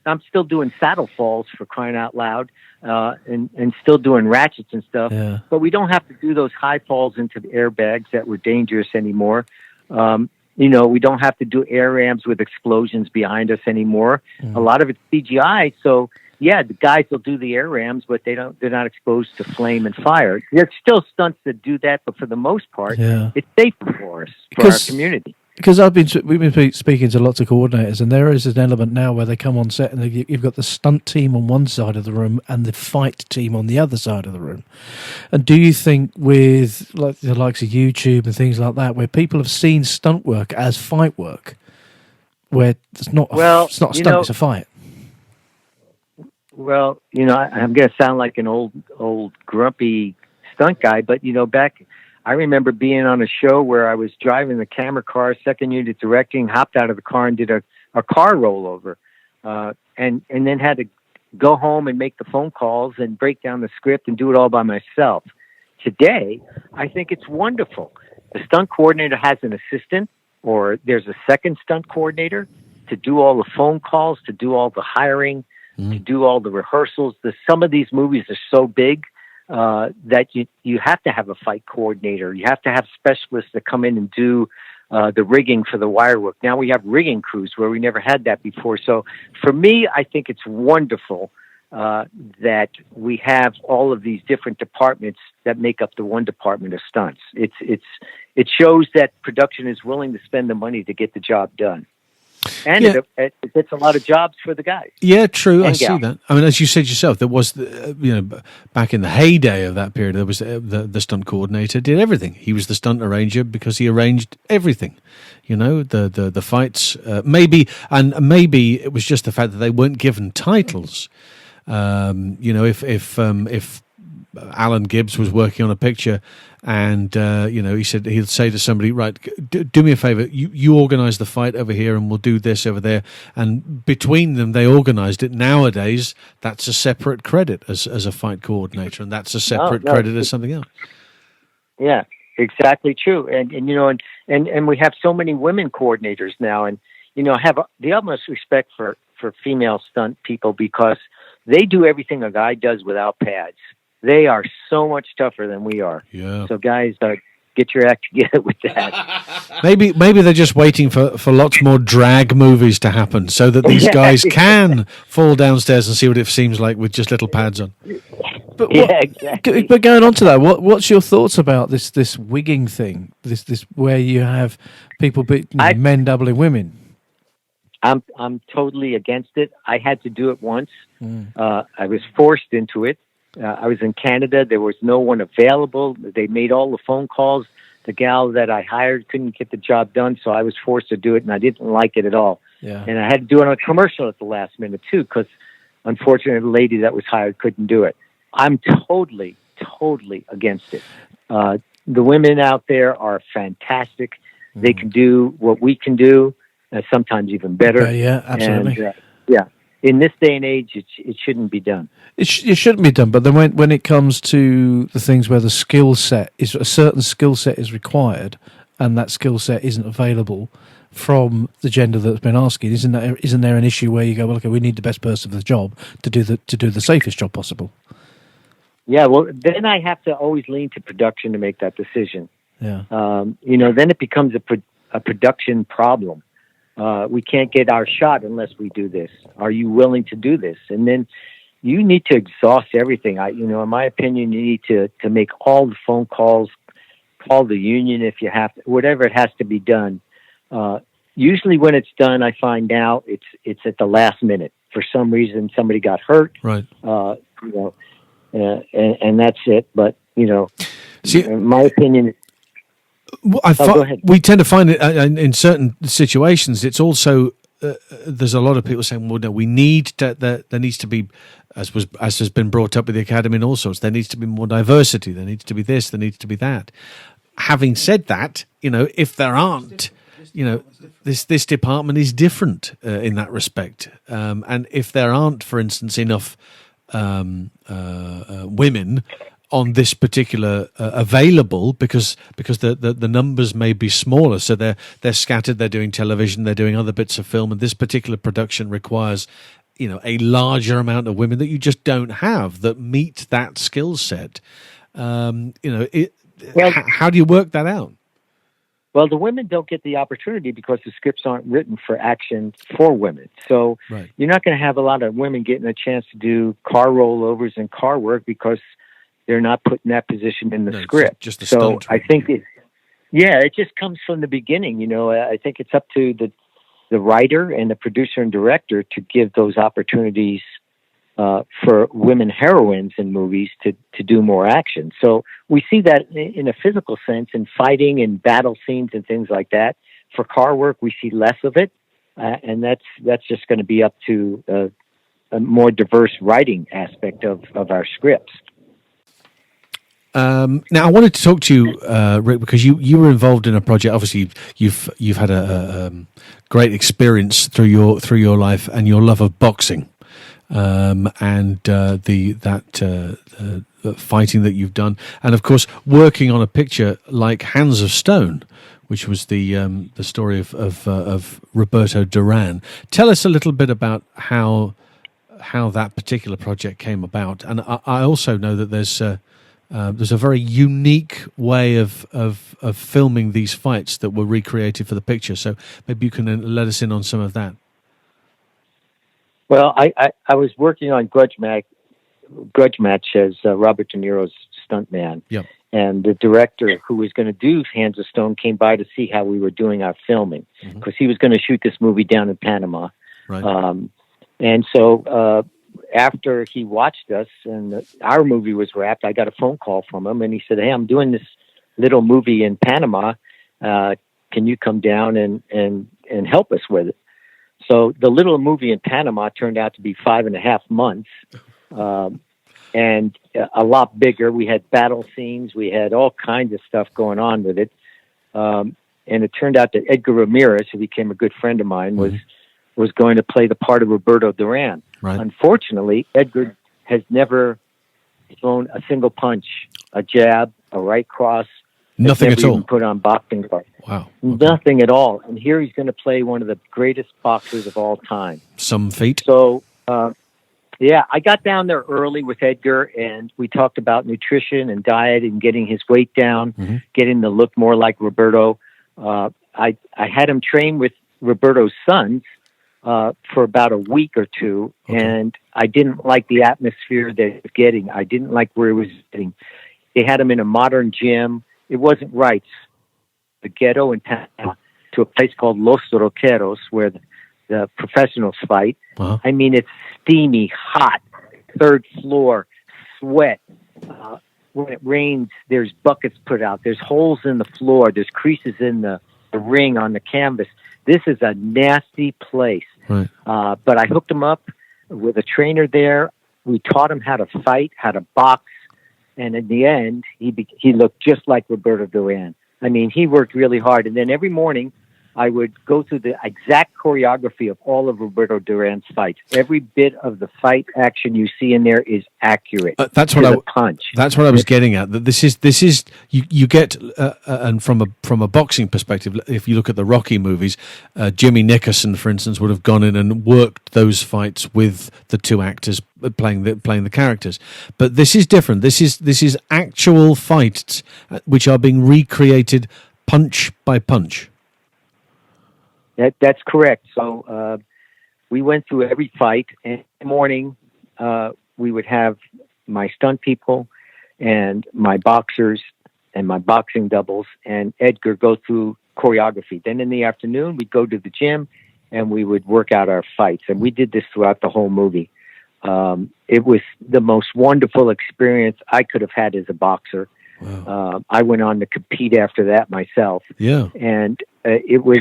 I'm still doing saddle falls, for crying out loud, and still doing ratchets and stuff. Yeah. But we don't have to do those high falls into the airbags that were dangerous anymore. We don't have to do air ramps with explosions behind us anymore. A lot of it's CGI. So yeah, the guys will do the air rams, but they're not exposed to flame and fire. There's still stunts that do that, but for the most part, it's safer for us, for our community. Because we've been speaking to lots of coordinators, and there is an element now where they come on set and you've got the stunt team on one side of the room and the fight team on the other side of the room. And do you think with like the likes of YouTube and things like that, where people have seen stunt work as fight work, where it's not a stunt, it's a fight? Well, I'm going to sound like an old grumpy stunt guy, but I remember being on a show where I was driving the camera car, second unit directing, hopped out of the car and did a car rollover, and then had to go home and make the phone calls and break down the script and do it all by myself. Today, I think it's wonderful. The stunt coordinator has an assistant, or there's a second stunt coordinator to do all the phone calls, to do all the hiring, to do all the rehearsals. Some of these movies are so big that you have to have a fight coordinator. You have to have specialists that come in and do the rigging for the wire work. Now we have rigging crews where we never had that before. So for me, I think it's wonderful that we have all of these different departments that make up the one department of stunts. It shows that production is willing to spend the money to get the job done. And it gets a lot of jobs for the guys. Yeah, true. I see that. I mean, as you said yourself, there was, back in the heyday of that period, there was the stunt coordinator did everything. He was the stunt arranger because he arranged everything. The fights. Maybe it was just the fact that they weren't given titles. If Alan Gibbs was working on a picture, and he said he'd say to somebody, right, do me a favor, you organize the fight over here and we'll do this over there, and between them they organized it. Nowadays that's a separate credit as a fight coordinator, and that's a separate credit as something else. Yeah, exactly true. And we have so many women coordinators now, and I have the utmost respect for female stunt people, because they do everything a guy does without pads. They are so much tougher than we are. Yeah. So guys, get your act together with that. Maybe they're just waiting for lots more drag movies to happen so that these guys can fall downstairs and see what it seems like with just little pads on. But exactly. But going on to that, what's your thoughts about this wigging thing? This where you have people men doubling women. I'm totally against it. I had to do it once. I was forced into it. I was in Canada. There was no one available. They made all the phone calls. The gal that I hired couldn't get the job done, so I was forced to do it, and I didn't like it at all. Yeah. And I had to do it on a commercial at the last minute, too, because unfortunately the lady that was hired couldn't do it. I'm totally against it. The women out there are fantastic. They can do what we can do, sometimes even better. Yeah, absolutely. And, in this day and age, it shouldn't be done. It shouldn't be done. But then when it comes to the things where the skill set is a certain skill set is required, and that skill set isn't available from the gender that's been asking, isn't there an issue where you go, well, okay, we need the best person for the job to do the safest job possible? Yeah, well, then I have to always lean to production to make that decision. Yeah. Then it becomes a production problem. We can't get our shot unless we do this. Are you willing to do this? And then you need to exhaust everything. In my opinion, you need to make all the phone calls, call the union if you have to, whatever it has to be done. Usually when it's done, I find now it's at the last minute. For some reason, somebody got hurt. Right. And that's it. But, See, in my opinion... Go ahead. We tend to find it in certain situations. It's also there's a lot of people saying, "Well, no, we need there needs to be, as has been brought up with the academy and all sorts. There needs to be more diversity. There needs to be this. There needs to be that." Having said that, if there aren't, this department is different in that respect. And if there aren't, for instance, enough women on this particular available because the numbers may be smaller, so they're scattered. They're doing television, they're doing other bits of film, and this particular production requires a larger amount of women that you just don't have that meet that skill set. How do you work that out? Well, the women don't get the opportunity because the scripts aren't written for action for women. So Right. You're not going to have a lot of women getting a chance to do car rollovers and car work because they're not put in that position in the script. Just the so stunt. I think it just comes from the beginning. I think it's up to the writer and the producer and director to give those opportunities for women heroines in movies to do more action. So we see that in a physical sense in fighting and battle scenes and things like that. For car work, we see less of it, and that's just going to be up to a more diverse writing aspect of our scripts. Now, I wanted to talk to you, Rick, because you were involved in a project. Obviously, you've had a great experience through your life and your love of boxing, and that fighting that you've done, and of course, working on a picture like Hands of Stone, which was the story of Roberto Duran. Tell us a little bit about how that particular project came about, and I also know that there's a very unique way of filming these fights that were recreated for the picture. So maybe you can let us in on some of that. Well, I was working on Grudge Match as Robert De Niro's stuntman. Yep. And the director who was going to do Hands of Stone came by to see how we were doing our filming because he was going to shoot this movie down in Panama. Right. And so after he watched us and our movie was wrapped, I got a phone call from him and he said, "Hey, I'm doing this little movie in Panama. Can you come down and help us with it?" So the little movie in Panama turned out to be 5.5 months, and a lot bigger. We had battle scenes. We had all kinds of stuff going on with it. And it turned out that Edgar Ramirez, who became a good friend of mine, was going to play the part of Roberto Duran. Right. Unfortunately, Edgar has never thrown a single punch, a jab, a right cross. Nothing at all. Even put on boxing gloves. Wow. Okay. Nothing at all. And here he's going to play one of the greatest boxers of all time. Some feat. So, I got down there early with Edgar, and we talked about nutrition and diet and getting his weight down, getting to look more like Roberto. I had him train with Roberto's sons for about a week or two, and I didn't like the atmosphere that he was getting. I didn't like where he was getting. They had him in a modern gym. It wasn't right. The ghetto in Panama to a place called Los Roqueros, where the professionals fight. Uh-huh. I mean, it's steamy, hot, third floor, sweat. When it rains, there's buckets put out. There's holes in the floor. There's creases in the ring on the canvas. This is a nasty place. Right. But I hooked him up with a trainer there. We taught him how to fight, how to box. And in the end, he looked just like Roberto Duran. I mean, he worked really hard. And then every morning I would go through the exact choreography of all of Roberto Duran's fights. Every bit of the fight action you see in there is accurate. That's what punch. That's what I was getting at. That this is you get and from a boxing perspective, if you look at the Rocky movies, Jimmy Nickerson, for instance, would have gone in and worked those fights with the two actors playing the characters. But this is different. This is actual fights which are being recreated punch by punch. That's correct. So we went through every fight, and in the morning we would have my stunt people and my boxers and my boxing doubles and Edgar go through choreography. Then in the afternoon, we'd go to the gym and we would work out our fights. And we did this throughout the whole movie. It was the most wonderful experience I could have had as a boxer. Wow. I went on to compete after that myself. Yeah. And it was,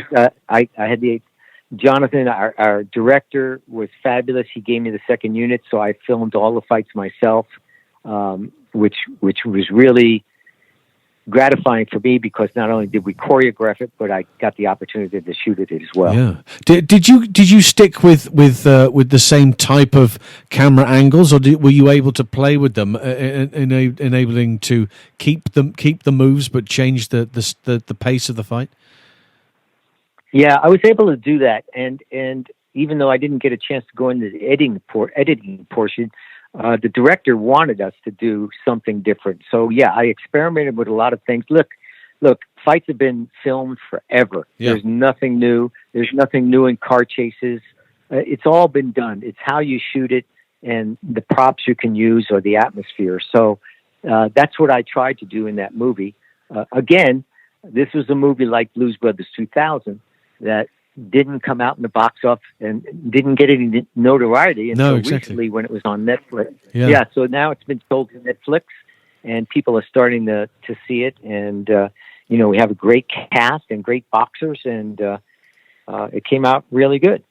I had Jonathan, our director, was fabulous. He gave me the second unit, so I filmed all the fights myself, which was really gratifying for me because not only did we choreograph it, but I got the opportunity to shoot it as well. Yeah. Did you stick with the same type of camera angles, or were you able to play with them, enabling to keep the moves but change the pace of the fight? Yeah, I was able to do that, and even though I didn't get a chance to go into the editing portion, the director wanted us to do something different. So yeah, I experimented with a lot of things. Look, fights have been filmed forever. Yeah. There's nothing new. There's nothing new in car chases. It's all been done. It's how you shoot it and the props you can use or the atmosphere. So that's what I tried to do in that movie. Again, this was a movie like Blues Brothers 2000 that didn't come out in the box office and didn't get any notoriety until recently when it was on Netflix. Yeah, so now it's been sold to Netflix, and people are starting to see it. And we have a great cast and great boxers, and it came out really good.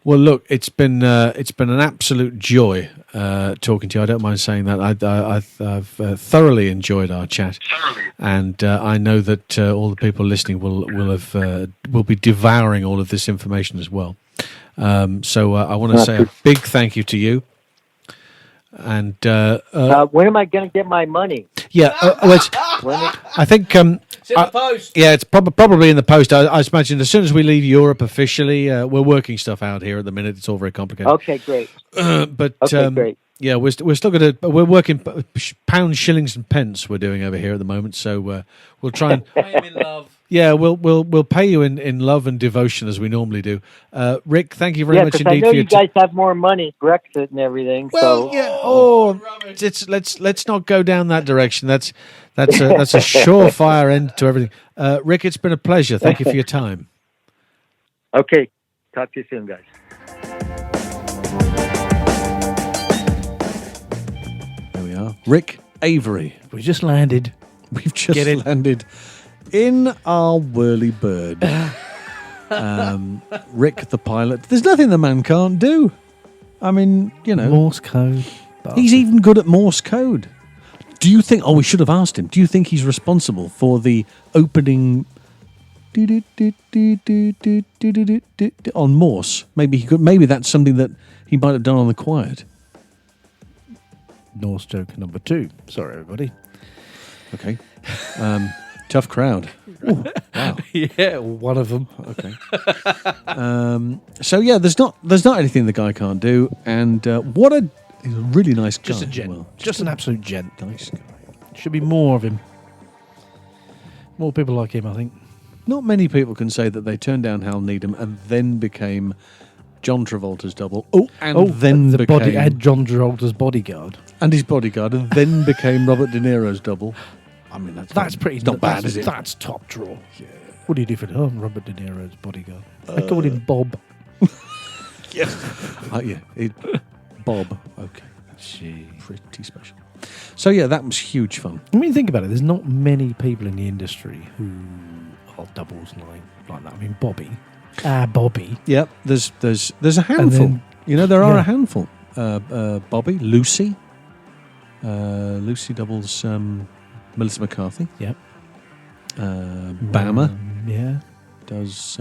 Well, look, it's been an absolute joy talking to you. I don't mind saying that. I've thoroughly enjoyed our chat, and I know that all the people listening will be devouring all of this information as well. So I want to say a big thank you to you. And when am I going to get my money? Yeah, I think. It's in the post. Yeah, it's probably in the post. I imagine as soon as we leave Europe officially, we're working stuff out here at the minute. It's all very complicated. Okay, great. Great. Yeah, we're still going to. We're working pounds, shillings, and pence. We're doing over here at the moment. So we'll try and pay him in love. Yeah, we'll pay you in love and devotion as we normally do. Rick, thank you very much indeed. I know you guys have more money, Brexit and everything. Well, so. yeah. Let's not go down that direction. That's a surefire end to everything. Rick, it's been a pleasure. Thank you for your time. Okay, talk to you soon, guys. There we are, Rick Avery. We just landed. We've just landed in our whirly bird. Rick the pilot. There's nothing the man can't do. I mean, Morse code. He's even good at Morse code. Do you think... Oh, we should have asked him. Do you think he's responsible for the opening... on Morse? Maybe that's something that he might have done on the quiet. Norse joke number 2. Sorry, everybody. Okay. Tough crowd. Ooh, wow. Yeah, one of them. Okay. So yeah, there's not anything the guy can't do, and he's a really nice guy. Just a gent. Well, just an absolute gent. Nice guy. Should be more of him. More people like him, I think. Not many people can say that they turned down Hal Needham and then became John Travolta's double. Then had John Travolta's bodyguard and his bodyguard, and then became Robert De Niro's double. I mean, that's pretty not bad, is it? That's top draw. Yeah. What do you do for Robert De Niro's bodyguard? I called him Bob. Yeah. Bob. Okay. Gee. Pretty special. So yeah, that was huge fun. I mean, think about it. There's not many people in the industry who are doubles like that. I mean, Bobby. Yep. There's a handful. Then, there are a handful. Bobby, Lucy. Lucy doubles Melissa McCarthy. Yep. Bama. Yeah. Does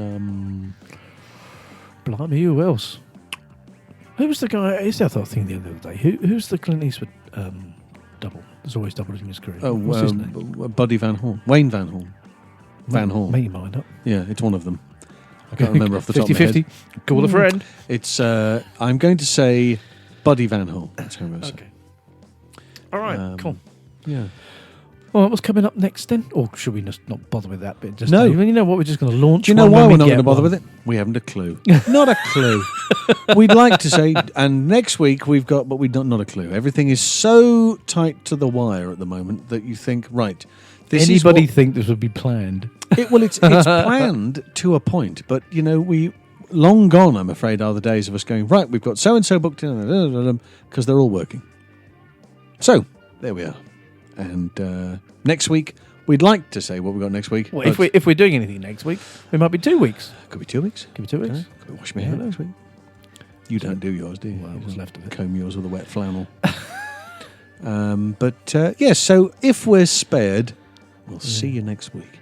Blimey, who else? Who was the guy? Is that I think the other day? Who's the Clint Eastwood double? There's always doubles in his career. oh What's his name? Buddy Van Horn, Wayne Van Horn, Van Horn. Make your mind up. Yeah, it's one of them. I can't remember off the top of my head. 50-50. Call a friend. It's I'm going to say Buddy Van Horn. That's how I'm going to say. Okay. All right. Cool. Yeah. Well, what's coming up next then? Or should we just not bother with that bit? Just No. You know what? We're just going to launch. Do you know one why when we're we not get going to bother one. with it? We haven't a clue. Not a clue. We'd like to say, and next week we've got, but we don't. Not a clue. Everything is so tight to the wire at the moment that you think, right? Anybody think this would be planned? It's planned to a point, but we long gone. I'm afraid are the days of us going right. We've got so and so booked in because they're all working. So there we are, and next week we'd like to say what we've got next week. Well, if we're doing anything next week, it might be 2 weeks. Could be 2 weeks. Could be 2 weeks. Okay. Could wash my hair next week. You don't do yours, do you? Well, what's left of it. Comb yours with a wet flannel. But yes. So if we're spared, we'll see you next week.